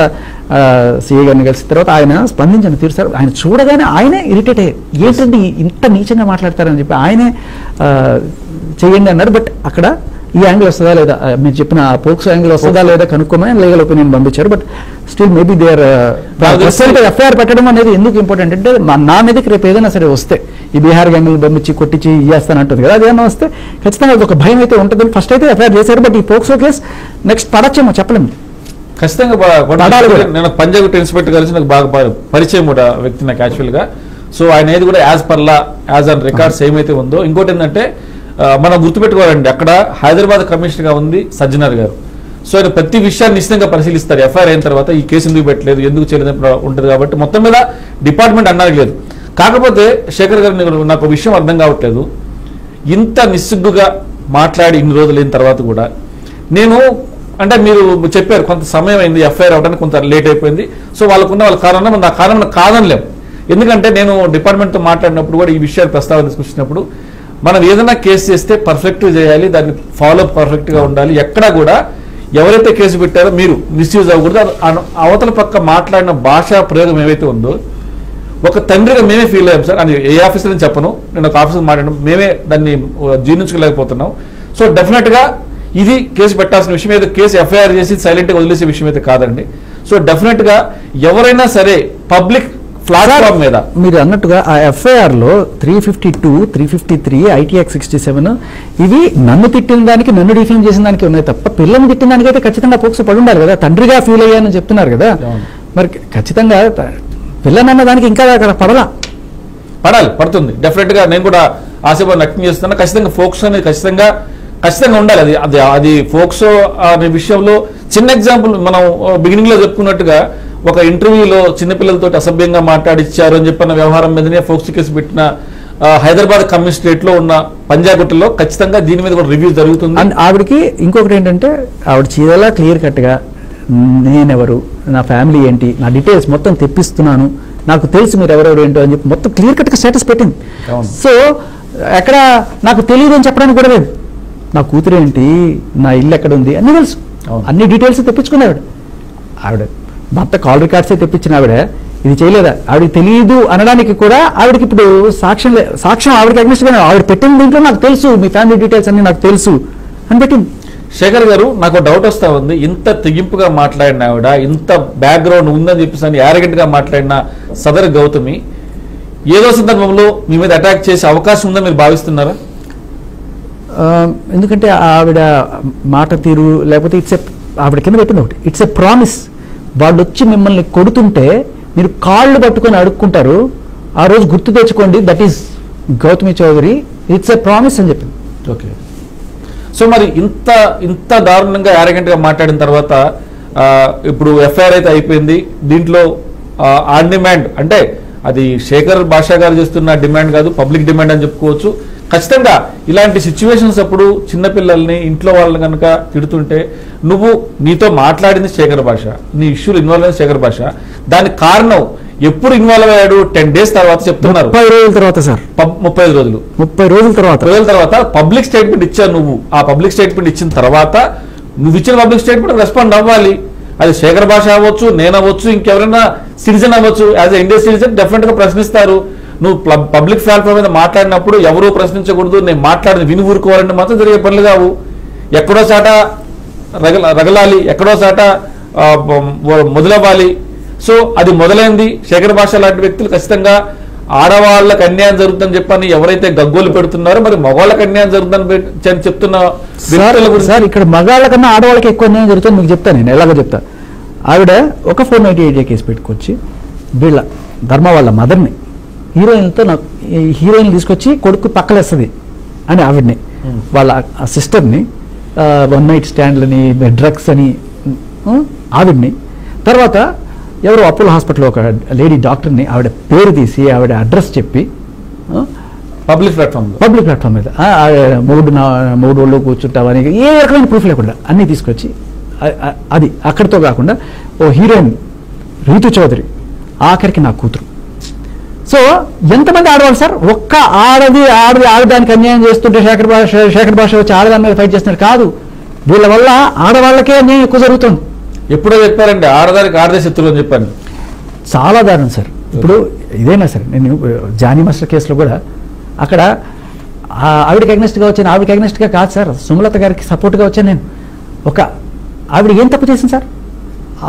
సిఐ గారిని కలిసిన తర్వాత ఆయన స్పందించాను తీరుసారు. ఆయన చూడగానే ఆయనే ఇరిటేట్ అయ్యారు, ఏంటంటే ఇంత నీచంగా మాట్లాడతారని చెప్పి ఆయనే చేయండి అన్నారు. బట్ అక్కడ ఈ యాంగిల్ వస్తుందా లేదా, మీరు చెప్పిన పోక్సో యాంగిల్ వస్తుందా లేదా కనుక్కోమని లీగల్ ఒపీనియన్ పంపించారు. But still maybe they are FIR పెట్టడం అనేది ఎందుకు ఇంపార్టెంట్ అంటే నా మీదకి రేపు ఏదైనా సరే వస్తే ఈ బీహార్ గ్యాంగులు పంపించి కొట్టించి చేస్తానంటుంది కదా, అదేమన్నా వస్తే ఖచ్చితంగా ఒక భయం అయితే ఉంటుంది. ఫస్ట్ అయితే ఎఫ్ఐఆర్ చేశారు, బట్ ఈ పోక్సో కేసు నెక్స్ట్ పడచ్చేమో చెప్పలేము. ఖచ్చితంగా నేను పంజాగుట్ట ఇన్స్పెక్టర్ కలిసి నాకు బాగా పరిచయం కూడా వ్యక్తి నాకు యాక్చువల్గా. సో ఆయన ఏది కూడా as per law as an records ఏమైతే ఉందో. ఇంకోటి ఏంటంటే మనం గుర్తుపెట్టుకోవాలండి, అక్కడ హైదరాబాద్ కమిషనర్గా ఉంది సజ్జనర్ గారు. సో ఆయన ప్రతి విషయాన్ని నిశ్చితంగా పరిశీలిస్తారు. ఎఫ్ఐఆర్ అయిన తర్వాత ఈ కేసు ఎందుకు పెట్టలేదు, ఎందుకు చేయలేదు ఉంటుంది. కాబట్టి మొత్తం మీద డిపార్ట్మెంట్ అన్నారు లేదు. కాకపోతే శేఖర్ గారు నాకు విషయం అర్థం కావట్లేదు, ఇంత నిస్సిగ్గుగా మాట్లాడి ఇన్ని రోజులు అయిన తర్వాత కూడా నేను అంటే మీరు చెప్పారు కొంత సమయం అయింది ఎఫ్ఐఆర్ అవడానికి, కొంత లేట్ అయిపోయింది. సో వాళ్ళకున్న వాళ్ళ కారణం నా కారణం కాదనిలేం. ఎందుకంటే నేను డిపార్ట్మెంట్తో మాట్లాడినప్పుడు కూడా ఈ విషయాలు ప్రస్తావన తీసుకొచ్చినప్పుడు మనం ఏదైనా కేసు చేస్తే పర్ఫెక్ట్గా చేయాలి, దాన్ని ఫాలో అప్ పర్ఫెక్ట్గా ఉండాలి. ఎక్కడా కూడా ఎవరైతే కేసు పెట్టారో మీరు మిస్యూజ్ అవ్వకూడదు. అవతల పక్క మాట్లాడిన భాషా ప్రయోగం ఏవైతే ఉందో ఒక తండ్రిగా మేమే ఫీల్ అయ్యాం సార్. అని ఏ ఆఫీసర్ అని చెప్పను, నేను ఒక ఆఫీసర్ మాట్లాడడం మేమే దాన్ని జీర్ణించుకోలేకపోతున్నాం. సో డెఫినెట్గా ఇది కేసు పెట్టాల్సిన విషయం, ఏదో కేసు ఎఫ్ఐఆర్ చేసి సైలెంట్గా వదిలేసే విషయం అయితే కాదండి. సో డెఫినెట్గా ఎవరైనా సరే పబ్లిక్ ప్లాట్ఫామ్ మీద మీరు అన్నట్టుగా ఆ ఎఫ్ఐఆర్ లో 352, 353, ఐటీఎక్స్ 67 ఇవి నన్ను తిట్టిన దానికి, నన్ను డిఫేమ్ చేసిన దానికి ఉన్నాయి తప్ప పిల్లల్ని తిట్టిన దానికి అయితే ఖచ్చితంగా పోక్సో పడి ఉండాలి కదా. తండ్రిగా ఫీల్ అయ్యానని చెప్తున్నారు కదా, మరి ఖచ్చితంగా పిల్లనన్న దానికి ఇంకా పడాలి, పడుతుంది డెఫినెట్గా. నేను కూడా ఆశీర్వాదం వ్యక్తం చేస్తున్నా. ఖచ్చితంగా ఫోక్సో అనేది ఖచ్చితంగా ఉండాలి. అది ఫోక్సో అనే విషయంలో చిన్న ఎగ్జాంపుల్ మనం బిగినింగ్ లో చెప్పుకున్నట్టుగా ఒక ఇంటర్వ్యూలో చిన్నపిల్లలతో అసభ్యంగా మాట్లాడిచ్చారు అని చెప్పిన వ్యవహారం మీదనే ఫోక్సో కేసు పెట్టిన హైదరాబాద్ కమిషనరేట్ లో ఉన్న పంజాగుట్టలో ఖచ్చితంగా దీని మీద కూడా రివ్యూ జరుగుతుంది. అండ్ ఆవిడకి ఇంకొకటి ఏంటంటే ఆవిడ చీరలా క్లియర్ కట్ గా నేనెవరు, నా ఫ్యామిలీ ఏంటి, నా డీటెయిల్స్ మొత్తం తెప్పిస్తున్నాను, నాకు తెలుసు మీరు ఎవరెవరు ఏంటో అని చెప్పి మొత్తం క్లియర్ కట్ గా స్టేటస్ పెట్టింది. సో ఎక్కడ నాకు తెలియదు అని చెప్పడానికి కూడా లేదు. నా కూతురు ఏంటి, నా ఇల్లు ఎక్కడ ఉంది అన్నీ తెలుసు, అన్ని డీటెయిల్స్ తెప్పించుకున్నాడు. ఆవిడ భర్త కాల్ రికార్డ్సే తెప్పించిన ఆవిడ ఇది చేయలేదా, ఆవిడకి తెలియదు అనడానికి కూడా ఆవిడకి ఇప్పుడు సాక్ష్యం ఆవిడకి అగ్నిస్ట్ గా ఆవిడ పెట్టిన దీంట్లో నాకు తెలుసు, మీ ఫ్యామిలీ డీటెయిల్స్ అన్ని నాకు తెలుసు అని పెట్టింది. శేఖర్ గారు నాకు డౌట్ వస్తా ఉంది, ఇంత తెగింపుగా మాట్లాడిన ఆవిడ, ఇంత బ్యాక్గ్రౌండ్ ఉందని చెప్పేసి యారగెంట్ గా మాట్లాడిన సదర్ గౌతమి ఏదో సందర్భంలో మీ మీద అటాక్ చేసే అవకాశం ఉందని మీరు భావిస్తున్నారా? ఎందుకంటే ఆవిడ మాట తీరు లేకపోతే ఆవిడ కింద పెట్టింది ఒకటి, ఇట్స్ ఎ ప్రామిస్. వాళ్ళు వచ్చి మిమ్మల్ని కొడుతుంటే మీరు కాళ్ళు పట్టుకొని అడుక్కుంటారు, ఆ రోజు గుర్తు తెచ్చుకోండి, that is Gautami Chowdary, it's a promise అని చెప్పింది. ఓకే. సో మరి ఇంత దారుణంగా యారగెంట్ గా మాట్లాడిన తర్వాత ఇప్పుడు ఎఫ్ఐఆర్ అయితే అయిపోయింది. దీంట్లో ఆన్ డిమాండ్ అంటే అది శేఖర్ భాషా గారు చేస్తున్న డిమాండ్ కాదు, పబ్లిక్ డిమాండ్ అని చెప్పుకోవచ్చు. ఖచ్చితంగా ఇలాంటి సిచ్యువేషన్స్ అప్పుడు చిన్నపిల్లల్ని ఇంట్లో వాళ్ళని కనుక తిడుతుంటే నువ్వు నీతో మాట్లాడింది శేఖర్ భాష, నీ ఇష్యూలు ఇన్వాల్వ్ అయింది శేఖర్ భాష, దానికి కారణం ఎప్పుడు ఇన్వాల్వ్ అయ్యాడు 10 days తర్వాత చెప్తున్నారు. 30 రోజుల తర్వాత సార్, 35 రోజులు 30 రోజుల తర్వాత పబ్లిక్ స్టేట్మెంట్ ఇచ్చావు నువ్వు. ఆ పబ్లిక్ స్టేట్మెంట్ ఇచ్చిన తర్వాత నువ్వు ఇచ్చిన పబ్లిక్ స్టేట్మెంట్ రెస్పాండ్ అవ్వాలి. అది శేఖర్ భాష అవ్వచ్చు, నేను అవ్వచ్చు, ఇంకెవరైనా సిటిజన్ అవ్వచ్చు. As a Indian citizen definite గా ప్రశ్నిస్తారు. నువ్వు పబ్లిక్ ప్లాట్ఫామ్ మీద మాట్లాడినప్పుడు ఎవరూ ప్రశ్నించకూడదు, నేను మాట్లాడిన విని ఊరుకోవాలంటే మాత్రం జరిగే పనులు కావు. ఎక్కడో చాట రగలాలి, ఎక్కడో చాట మొదలవ్వాలి. సో అది మొదలైంది. శేఖర్ భాష లాంటి వ్యక్తులు ఖచ్చితంగా ఆడవాళ్ళకి అన్యాయం జరుగుతుందని చెప్పని ఎవరైతే గగ్గోలు పెడుతున్నారో మరి మగవాళ్ళకి అన్యాయం జరుగుతుందని చెప్తున్న సార్, ఇక్కడ మగాళ్ళకన్నా ఆడవాళ్ళకి ఎక్కువ అన్యాయం జరుగుతుంది. మీకు చెప్తాను, నేను ఎలాగో చెప్తా. ఆవిడ ఒక 498 కేసు పెట్టుకొచ్చి వీళ్ళ ధర్మ వాళ్ళ మదర్ని హీరోయిన్తో హీరోయిన్ తీసుకొచ్చి కొడుకు పక్కలేస్తుంది అని ఆవిడ్ని, వాళ్ళ సిస్టర్ని 1 night స్టాండ్లని, డ్రగ్స్ అని ఆవిడ్ని, తర్వాత ఎవరో అపోలో హాస్పిటల్లో ఒక లేడీ డాక్టర్ని ఆవిడ పేరు తీసి ఆవిడ అడ్రస్ చెప్పి పబ్లిక్ ప్లాట్ఫామ్ మీద మూడు వాళ్ళు కూర్చుంటామని ఏ రకమైన ప్రూఫ్ లేకుండా అన్నీ తీసుకొచ్చి అది అక్కడితో కాకుండా ఓ హీరోయిన్ రీతు చౌదరి, ఆఖరికి నా కూతురు. సో ఎంతమంది ఆడవాళ్ళు సార్? ఒక్క ఆడదానికి అన్యాయం చేస్తుంటే శేఖర్ భాష వచ్చి ఆడదాని మీద ఫైట్ చేస్తున్నారు కాదు. వీళ్ళ వల్ల ఆడవాళ్ళకే అన్యాయం ఎక్కువ జరుగుతుంది. ఎప్పుడో చెప్పారండి ఆడదానికి ఆడదే శత్రులు అని చెప్పాను. చాలా దారుణం సార్. ఇప్పుడు ఇదేనా సార్, నేను జానీ మాస్టర్ కేసులో కూడా అక్కడ ఆవిడకి అగ్నెస్ట్గా వచ్చాను. ఆవిడకి అగ్నెస్ట్గా కాదు సార్, సుమలత గారికి సపోర్ట్గా వచ్చాను నేను. ఆవిడ ఏం తప్పు చేసింది సార్?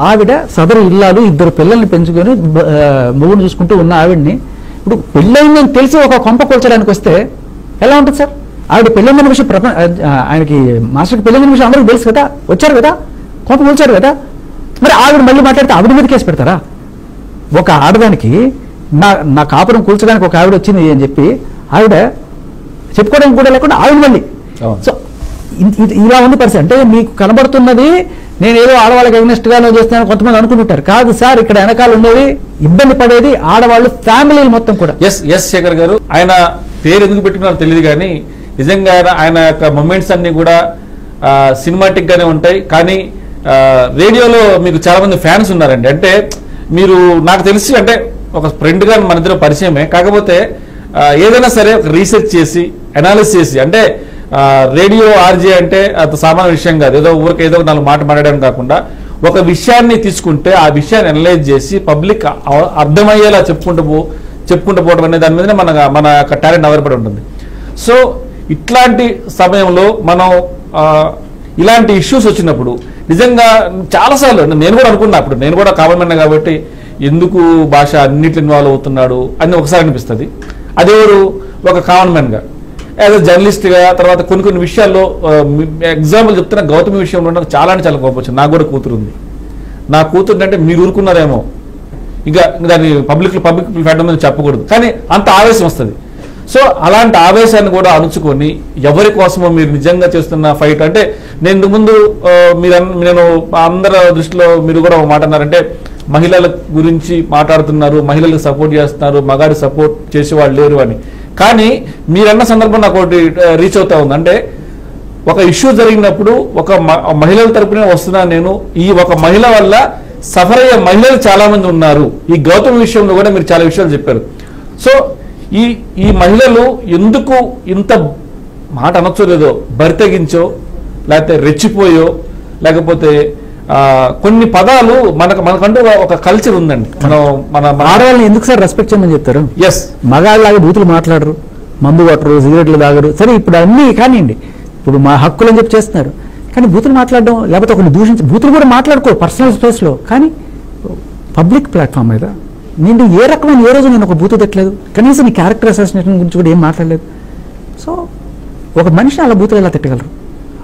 ఆవిడ సదరు ఇల్లాలు 2 పిల్లల్ని పెంచుకొని మొగుడు చూసుకుంటూ ఉన్న ఆవిడ్ని ఇప్పుడు పెళ్ళైందని తెలిసి ఒక కొంప కూల్చడానికి వస్తే ఎలా ఉంటుంది సార్? ఆవిడ పెళ్ళైన విషయం ఆయనకి మాస్టర్కి పెళ్ళైన విషయం అందరికీ తెలుసు కదా, వచ్చారు కదా, కొంప కూల్చారు కదా. మరి ఆవిడ మళ్ళీ మాట్లాడితే ఆవిడ మీద కేసు పెడతారా? ఒక ఆడదానికి నా కాపురం కూల్చడానికి ఒక ఆవిడ వచ్చింది అని చెప్పి ఆవిడ చెప్పుకోవడానికి కూడా లేకుండా ఆవిడ మళ్ళీ. సో ఇలా ఉంది పరిస్థితి. అంటే మీకు కనబడుతున్నది నేను ఏదో ఆడవాళ్ళకి అగ్నెస్ట్గానో చేస్తున్నాను కొంతమంది అనుకుంటుంటారు. కాదు సార్, ఇక్కడ వెనకాల ఉండేది ఇబ్బంది పడేది ఆడవాళ్ళు, ఫ్యామిలీలు మొత్తం కూడా. ఎస్ శేఖర్ గారు, ఆయన పేరు ఎందుకు పెట్టుకున్నారో తెలియదు కానీ నిజంగా ఆయన యొక్క మూమెంట్స్ అన్ని కూడా సినిమాటిక్ గానే ఉంటాయి. కానీ రేడియోలో మీకు చాలా మంది ఫ్యాన్స్ ఉన్నారండి. అంటే మీరు నాకు తెలిసి అంటే ఒక ఫ్రెండ్ గా మన ఇద్దరు పరిచయమే, కాకపోతే ఏదైనా సరే ఒక రీసెర్చ్ చేసి అనాలిసిస్ చేసి, అంటే రేడియో ఆర్జే అంటే అది సామాన్య విషయం కాదు, ఏదో ఊరికి ఏదో 4 మాట మాట్లాడడం కాకుండా ఒక విషయాన్ని తీసుకుంటే ఆ విషయాన్ని అనలైజ్ చేసి పబ్లిక్ అర్థమయ్యేలా చెప్పుకుంటూ పోవడం అనే దాని మీద మన యొక్క టాలెంట్ ఆధారపడి ఉంటుంది. సో ఇట్లాంటి సమయంలో మనం ఇలాంటి ఇష్యూస్ వచ్చినప్పుడు నిజంగా చాలాసార్లు నేను కూడా అనుకున్నా, అప్పుడు నేను కూడా కామన్ మ్యాన్ కాబట్టి ఎందుకు భాష అన్నిట్లో ఇన్వాల్వ్ అవుతున్నాడు అని ఒకసారి అనిపిస్తుంది. అదేవరు ఒక కామన్ మ్యాన్గా, యాజ్ అ జర్నలిస్ట్గా, తర్వాత కొన్ని విషయాల్లో ఎగ్జాంపుల్ చెప్తున్నా, గౌతమి విషయంలో నాకు చాలా అంటే చాలా కోపం వచ్చింది. నాకు కూడా కూతురు ఉంది. నా కూతురు అంటే మీరు ఊరుకున్నారేమో, ఇంకా దాన్ని పబ్లిక్ ప్లాట్ఫామ్ మీద చెప్పకూడదు, కానీ అంత ఆవేశం వస్తుంది. సో అలాంటి ఆవేశాన్ని కూడా అణుచుకొని ఎవరి కోసమో మీరు నిజంగా చేస్తున్న ఫైట్, అంటే నేను ఇంతకు ముందు నేను అందరి దృష్టిలో మీరు కూడా ఒక మాట అన్నారంటే మహిళల గురించి మాట్లాడుతున్నారు, మహిళలకు సపోర్ట్ చేస్తున్నారు, మగాడి సపోర్ట్ చేసేవాళ్ళు లేరు అని. కానీ మీరన్న సందర్భం నాకు ఒకటి రీచ్ అవుతా ఉంది. అంటే ఒక ఇష్యూ జరిగినప్పుడు ఒక మహిళల తరపునే వస్తున్నా నేను, ఈ ఒక మహిళ వల్ల సఫర్ అయ్యే మహిళలు చాలా మంది ఉన్నారు. ఈ గౌతమ విషయంలో కూడా మీరు చాలా విషయాలు చెప్పారు. సో ఈ మహిళలు ఎందుకు ఇంత మాట అనొచ్చో లేదో బరితెగించో, లేకపోతే రెచ్చిపోయో, లేకపోతే కొన్ని పదాలు మనకంటూ ఒక కల్చర్ ఉందండి. మన ఆడవాళ్ళని ఎందుకు సార్ రెస్పెక్ట్ చేయమని చెప్తారు? ఎస్, మగాళ్ళలాగా బూతులు మాట్లాడరు, మందు కొట్టరు, సిగరెట్లు తాగరు. సరే ఇప్పుడు అన్నీ కానివ్వండి, ఇప్పుడు మా హక్కులు అని చెప్పి చేస్తున్నారు. కానీ బూతులు మాట్లాడడం, లేకపోతే ఒకరిని దూషించి బూతులు కూడా మాట్లాడుకో పర్సనల్ స్పేస్లో, కానీ పబ్లిక్ ప్లాట్ఫామ్ మీద నేను ఏ రకమైన ఏ రోజు నేను ఒక బూతు తిట్టలేదు, కనీసం నీ క్యారెక్టర్ అసాసినేషన్ గురించి కూడా ఏం మాట్లాడలేదు. సో ఒక మనిషి అలా బూతులు ఎలా తిట్టగలరు?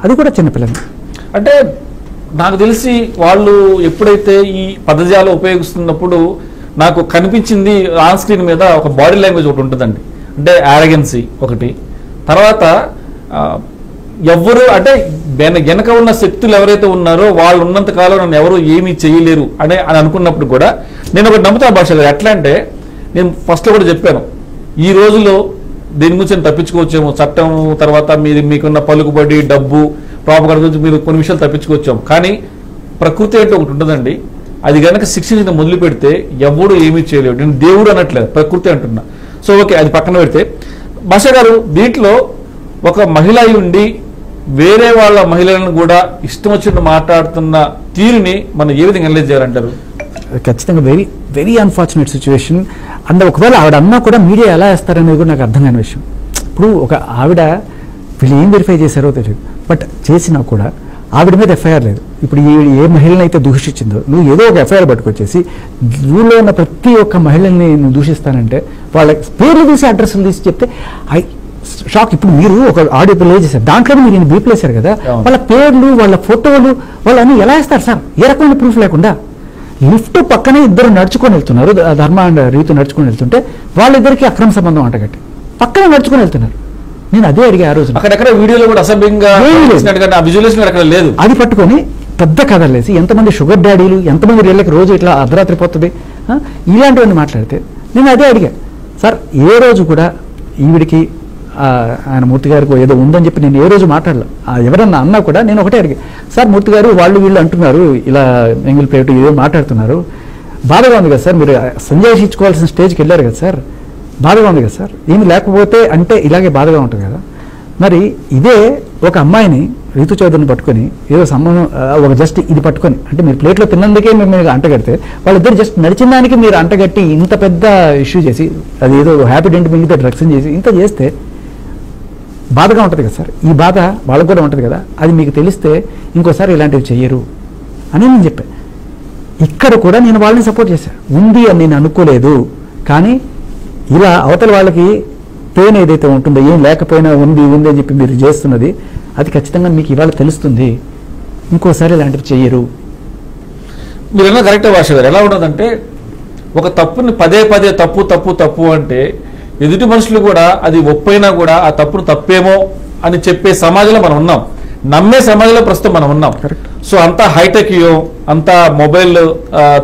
అది కూడా చిన్నపిల్లలు. అంటే నాకు తెలిసి వాళ్ళు ఎప్పుడైతే ఈ పదజాలం ఉపయోగిస్తున్నప్పుడు నాకు కనిపించింది ఆన్ స్క్రీన్ మీద ఒక బాడీ లాంగ్వేజ్ ఒకటి ఉంటుందండి. అంటే యారగెన్సీ ఒకటి, తర్వాత ఎవరు అంటే వెనక ఉన్న శక్తులు ఎవరైతే ఉన్నారో వాళ్ళు ఉన్నంత కాలం నన్ను ఎవరు ఏమీ చేయలేరు అని అనుకున్నప్పుడు కూడా నేను ఒకటి నమ్ముతా భాష. ఎట్లా అంటే నేను ఫస్ట్లో కూడా చెప్పాను, ఈ రోజులో దీని గురించి తప్పించుకోవచ్చేమో, చట్టం తర్వాత మీకున్న పలుకుబడి డబ్బు ప్రాపగడ గురించి మీరు కొన్ని విషయాలు తప్పించుకోవచ్చాము. కానీ ప్రకృతి అంటే ఒకటి ఉంటుందండి, అది కనుక శిక్షించడం మొదలు పెడితే ఎవడు ఏమీ చేయలేడు. నేను దేవుడు అనట్లేదు, ప్రకృతి అంటున్నా. సో ఓకే, అది పక్కన పెడితే భాష గారు, దీంట్లో ఒక మహిళ ఉండి వేరే వాళ్ళ మహిళలను కూడా ఇష్టం వచ్చినట్టు మాట్లాడుతున్న తీరుని మనం ఏ విధంగా అనలైజ్ చేయాలంటారు? ఖచ్చితంగా very very unfortunate situation. And ఒకవేళ ఆవిడ అన్నా కూడా మీడియా ఎలా వేస్తారనేది కూడా నాకు అర్థం కాని విషయం. ఇప్పుడు ఒక ఆవిడ వీళ్ళు ఏం వెరిఫై చేశారో తెలియదు, బట్ చేసినా కూడా ఆవిడ మీద ఎఫ్ఐఆర్ లేదు. ఇప్పుడు ఏ మహిళని అయితే దూషించిందో నువ్వు ఏదో ఒక ఎఫ్ఐఆర్ పట్టుకొచ్చేసి ఊళ్ళో ఉన్న ప్రతి ఒక్క మహిళల్ని నువ్వు దూషిస్తానంటే వాళ్ళ పేర్లు తీసి అడ్రస్లు తీసి చెప్తే షాక్. ఇప్పుడు మీరు ఒక ఆడియో ప్లే చేశారు, దాంట్లో మీరు బీప్ వేశారు కదా, వాళ్ళ పేర్లు వాళ్ళ ఫోటోలు వాళ్ళని ఎలా వేస్తారు సార్? ఏ రకమైన ప్రూఫ్ లేకుండా. లిఫ్ట్ పక్కనే ఇద్దరు నడుచుకొని వెళ్తున్నారు, ధర్మ అండ్ రీతు నడుచుకొని వెళ్తుంటే వాళ్ళిద్దరికి అక్రమ సంబంధం అంటగట్టి పక్కనే నడుచుకొని వెళ్తున్నారు. నేను అదే అడిగా ఆ రోజు. అక్కడెక్కడ వీడియోలో కూడా అసభ్యంగా లేదు. అది పట్టుకొని పెద్ద కథలేసి ఎంతమంది షుగర్ డాడీలు, ఎంతమంది రీళ్ళకి రోజు ఇట్లా అర్ధరాత్రి పోతుంది ఇలాంటివన్నీ మాట్లాడితే నేను అదే అడిగా, సార్ ఏ రోజు కూడా ఈవిడికి ఆయన మూర్తి గారికి ఏదో ఉందని చెప్పి నేను ఏ రోజు మాట్లాడలే. ఎవరన్నా అన్నా కూడా నేను ఒకటే అడిగా, సార్ మూర్తి గారు వాళ్ళు వీళ్ళు అంటున్నారు ఇలా ఎంగిల్ ప్లేట్ ఏదో మాట్లాడుతున్నారు, బాధగా ఉంది కదా సార్, మీరు సంజాయించుకోవాల్సిన స్టేజ్కి వెళ్ళారు కదా సార్, బాధగా ఉంది కదా సార్, ఏమి లేకపోతే అంటే ఇలాగే బాధగా ఉంటుంది కదా. మరి ఇదే ఒక అమ్మాయిని రీతు చౌదరిని పట్టుకొని ఏదో సంబంధం ఒక జస్ట్ ఇది పట్టుకొని అంటే మీరు ప్లేట్లో తిన్నందుకే మీరు అంటగడితే వాళ్ళిద్దరు జస్ట్ నడిచిన దానికి మీరు అంటగట్టి ఇంత పెద్ద ఇష్యూ చేసి అది ఏదో హ్యాపీ డెంట్ మిగతా డ్రగ్స్ చేసి ఇంత చేస్తే బాధగా ఉంటుంది కదా సార్. ఈ బాధ వాళ్ళకు కూడా ఉంటుంది కదా, అది మీకు తెలిస్తే ఇంకోసారి ఇలాంటివి చెయ్యరు అని నేను చెప్పాను. ఇక్కడ కూడా నేను వాళ్ళని సపోర్ట్ చేశాను, ఉంది అని నేను అనుకోలేదు. కానీ ఇలా అవతల వాళ్ళకి పెయిన్ ఏదైతే ఉంటుందో ఏం లేకపోయినా ఉంది ఉంది అని చెప్పి మీరు చేస్తున్నది అది ఖచ్చితంగా మీకు ఇవాళ తెలుస్తుంది, ఇంకోసారి ఇలాంటివి చెయ్యరు. మీరు ఎలా కరెక్ట్ భాష గారు ఎలా ఉండదంటే ఒక తప్పుని పదే పదే తప్పు తప్పు తప్పు అంటే ఎదుటి మనుషులు కూడా అది ఒప్పైనా కూడా ఆ తప్పును తప్పేమో అని చెప్పే సమాజంలో మనం ఉన్నాం, నమ్మే సమాజంలో ప్రస్తుతం మనం ఉన్నాం. సో అంతా హైటెక్ యుగం, అంతా మొబైల్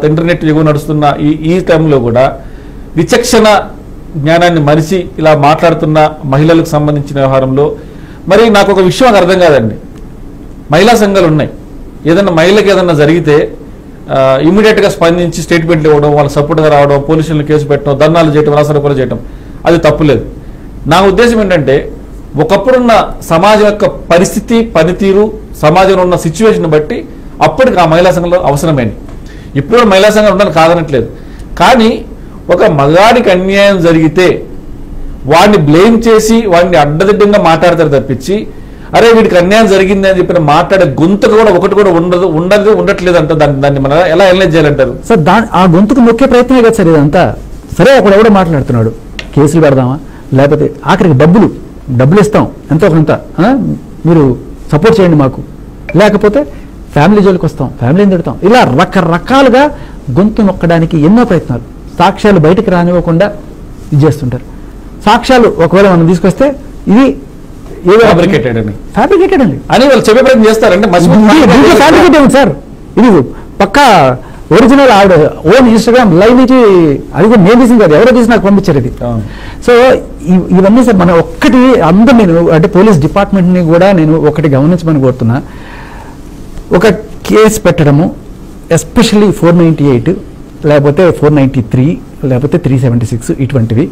ఇంటర్నెట్ యుగం నడుస్తున్న ఈ టైంలో కూడా విచక్షణ జ్ఞానాన్ని మరిచి ఇలా మాట్లాడుతున్న మహిళలకు సంబంధించిన వ్యవహారంలో మరి నాకు ఒక విషయం అర్థం కాదండి. మహిళా సంఘాలు ఉన్నాయి, ఏదన్నా మహిళకి ఏదన్నా జరిగితే ఇమీడియట్గా స్పందించి స్టేట్మెంట్లు ఇవ్వడం, వాళ్ళ సపోర్ట్గా రావడం, పోలీసులను కేసు పెట్టడం, ధర్నాలు చేయడం, రాసరూపాలు చేయడం, అది తప్పులేదు. నా ఉద్దేశం ఏంటంటే ఒకప్పుడున్న సమాజం యొక్క పరిస్థితి పనితీరు సమాజంలో ఉన్న సిచ్యువేషన్ బట్టి అప్పటికి ఆ మహిళా సంఘంలో అవసరమైనవి. ఇప్పుడు మహిళా సంఘాలు ఉండాలని కాదనట్లేదు, కానీ ఒక మగాడికి అన్యాయం జరిగితే వాడిని బ్లేమ్ చేసి వాడిని అడ్డదిడ్డంగా మాట్లాడతారు తప్పించి అరే వీడికి అన్యాయం జరిగింది అని చెప్పిన మాట్లాడే గొంతుకు కూడా ఒకటి కూడా ఉండట్లేదు అంట. దాన్ని మనం ఎలా అనలైజ్ చేయాలంటారు సార్? ఆ గొంతుకు నొక్కే ప్రయత్నమే కదా సార్ ఇదంతా. సరే అక్కడ ఎవడో మాట్లాడుతున్నాడు, కేసులు పెడదామా, లేకపోతే ఆఖరికి డబ్బులు ఇస్తాం ఎంతో కొంత, మీరు సపోర్ట్ చేయండి మాకు, లేకపోతే ఫ్యామిలీ జోలికి వస్తాం, ఫ్యామిలీని తిడతాం, ఇలా రకరకాలుగా గొంతు నొక్కడానికి ఎన్నో ప్రయత్నాలు, సాక్ష్యాలు బయటకు రానివ్వకుండా ఇది చేస్తుంటారు. సాక్ష్యాలు ఒకవేళ మనం తీసుకొస్తే ఇది ఫ్యాబ్రికేటెడ్ అండి అని వాళ్ళు చెప్పే ప్రయత్నం చేస్తారంటే ఫ్యాబ్రికేటెడ్ సార్. ఇది పక్కా ఒరిజినల్ ఆవిడ ఓన్ ఇన్స్టాగ్రామ్ లైవ్ నుంచి, అది కూడా నేను తీసింది కాదు, ఎవరో తీసి నాకు పంపించారు ఇది. సో ఇవన్నీ సార్ మనం ఒక్కటి అందరూ నేను అంటే పోలీస్ డిపార్ట్మెంట్ని కూడా నేను ఒకటి గమనించమని కోరుతున్నా. ఒక కేసు పెట్టడము ఎస్పెషల్లీ 498 లేకపోతే 493 లేకపోతే 376 ఇటువంటివి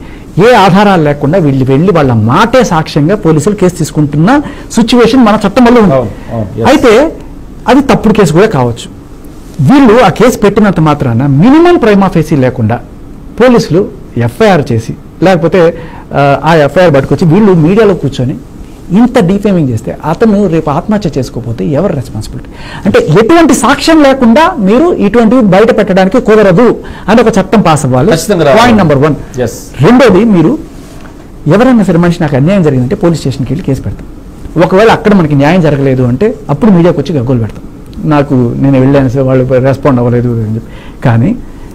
ఏ ఆధారాలు లేకుండా వీళ్ళు వెళ్ళి వాళ్ళ మాటే సాక్ష్యంగా పోలీసులు కేసు తీసుకుంటున్న సిచ్యువేషన్ మన చట్టం వల్ల ఉంది. అయితే అది తప్పుడు కేసు కూడా కావచ్చు. వీళ్ళు ఆ కేసు పెట్టినంత మాత్రాన మినిమం ప్రైమా ఫేసీ లేకుండా పోలీసులు ఎఫ్ఐఆర్ చేసి లేకపోతే ఆ ఎఫ్ఐఆర్ పట్టుకొచ్చి వీళ్ళు మీడియాలో కూర్చొని ఇంత డిఫేమింగ్ చేస్తే అతను రేపు ఆత్మహత్య చేసుకోకపోతే ఎవరు రెస్పాన్సిబిలిటీ? అంటే ఎటువంటి సాక్ష్యం లేకుండా మీరు ఇటువంటివి బయట పెట్టడానికి కుదరదు అని ఒక చట్టం పాస్ అవ్వాలి. Point number 1. రెండోది, మీరు ఎవరైనా సరే మనిషి నాకు అన్యాయం జరిగిందంటే పోలీస్ స్టేషన్కి వెళ్ళి కేసు పెడతాం. ఒకవేళ అక్కడ మనకి న్యాయం జరగలేదు అంటే అప్పుడు మీడియాకి వచ్చి గగ్గోలు పెడతాం, నాకు నేను వెళ్ళాను సార్ వాళ్ళు రెస్పాండ్ అవ్వలేదు అని చెప్పి. కానీ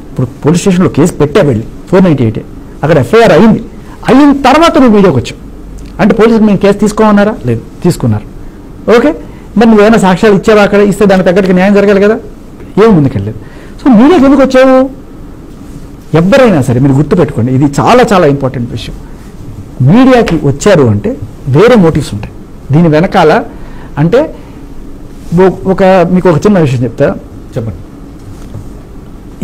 ఇప్పుడు పోలీస్ స్టేషన్లో కేసు పెట్టా వెళ్ళి 498 అక్కడ ఎఫ్ఐఆర్ అయిన తర్వాత నువ్వు మీడియాకి వచ్చావు అంటే పోలీసులు మేము కేసు తీసుకోమన్నారా? లేదు, తీసుకున్నారు. ఓకే, మరి నువ్వేమైనా సాక్ష్యాలు ఇచ్చావా? అక్కడ ఇస్తే దానికి తగ్గట్టుగా న్యాయం జరగాలి కదా, ఏం ముందుకెళ్ళలేదు. సో మీడియాకి ఎందుకు వచ్చావు? ఎవరైనా సరే మీరు గుర్తుపెట్టుకోండి, ఇది చాలా చాలా ఇంపార్టెంట్ విషయం. మీడియాకి వచ్చారు అంటే వేరే మోటివ్స్ ఉంటాయి దీని వెనకాల. అంటే మీకు ఒక చిన్న విషయం చెప్తా. చెప్పండి.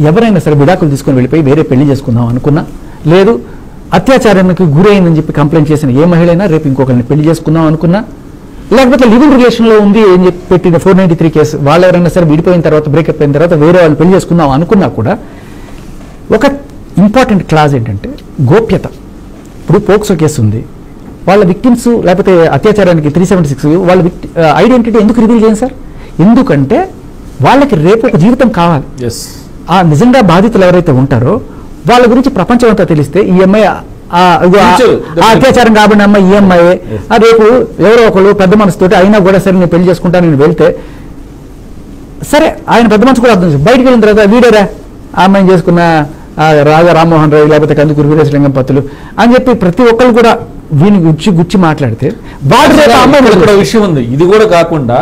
ఎవరైనా సరే విడాకులు తీసుకొని వెళ్ళిపోయి వేరే పెళ్లి చేసుకుందాం అనుకున్నా, లేదు అత్యాచారానికి గురైందని చెప్పి కంప్లైంట్ చేసిన ఏ మహిళ అయినా రేపు ఇంకొకరిని పెళ్లి చేసుకుందాం అనుకున్నా, లేకపోతే లివింగ్ రిలేషన్లో ఉంది అని చెప్పి పెట్టిన 493 కేసు వాళ్ళు ఎవరైనా సరే విడిపోయిన తర్వాత బ్రేకప్ అయిన తర్వాత వేరే వాళ్ళు పెళ్లి చేసుకుందాం అనుకున్నా కూడా ఒక ఇంపార్టెంట్ క్లాజ్ ఏంటంటే గోప్యత. ఇప్పుడు పోక్సో కేసు ఉంది, వాళ్ళ విక్టిమ్స్ లేకపోతే అత్యాచారానికి 376 వాళ్ళ ఐడెంటిటీ ఎందుకు రివీల్ చేయండి సార్? ఎందుకంటే వాళ్ళకి రేపు ఒక జీవితం కావాలి. ఆ నిజంగా బాధితులు ఎవరైతే ఉంటారో వాళ్ళ గురించి ప్రపంచం అంతా తెలిస్తే ఈ అమ్మాయి అత్యాచారం కాబట్టి అమ్మాయి ఈ అమ్మాయి రేపు ఎవరో ఒకళ్ళు పెద్ద మనసుతోటి అయినా కూడా సరే నేను పెళ్లి చేసుకుంటాను నేను వెళ్తే సరే ఆయన పెద్ద మనసు కూడా అర్థం బయటకు వెళ్ళిన తర్వాత వీడేరా ఆ అమ్మాయిని చేసుకున్న రాజా రామ్మోహన్ రావు లేకపోతే కందుకూరు వీరేశలింగం పత్తులు అని చెప్పి ప్రతి ఒక్కళ్ళు కూడా వీని గుచ్చి మాట్లాడితే వాడు అమ్మాయి విషయం ఉంది. ఇది కూడా కాకుండా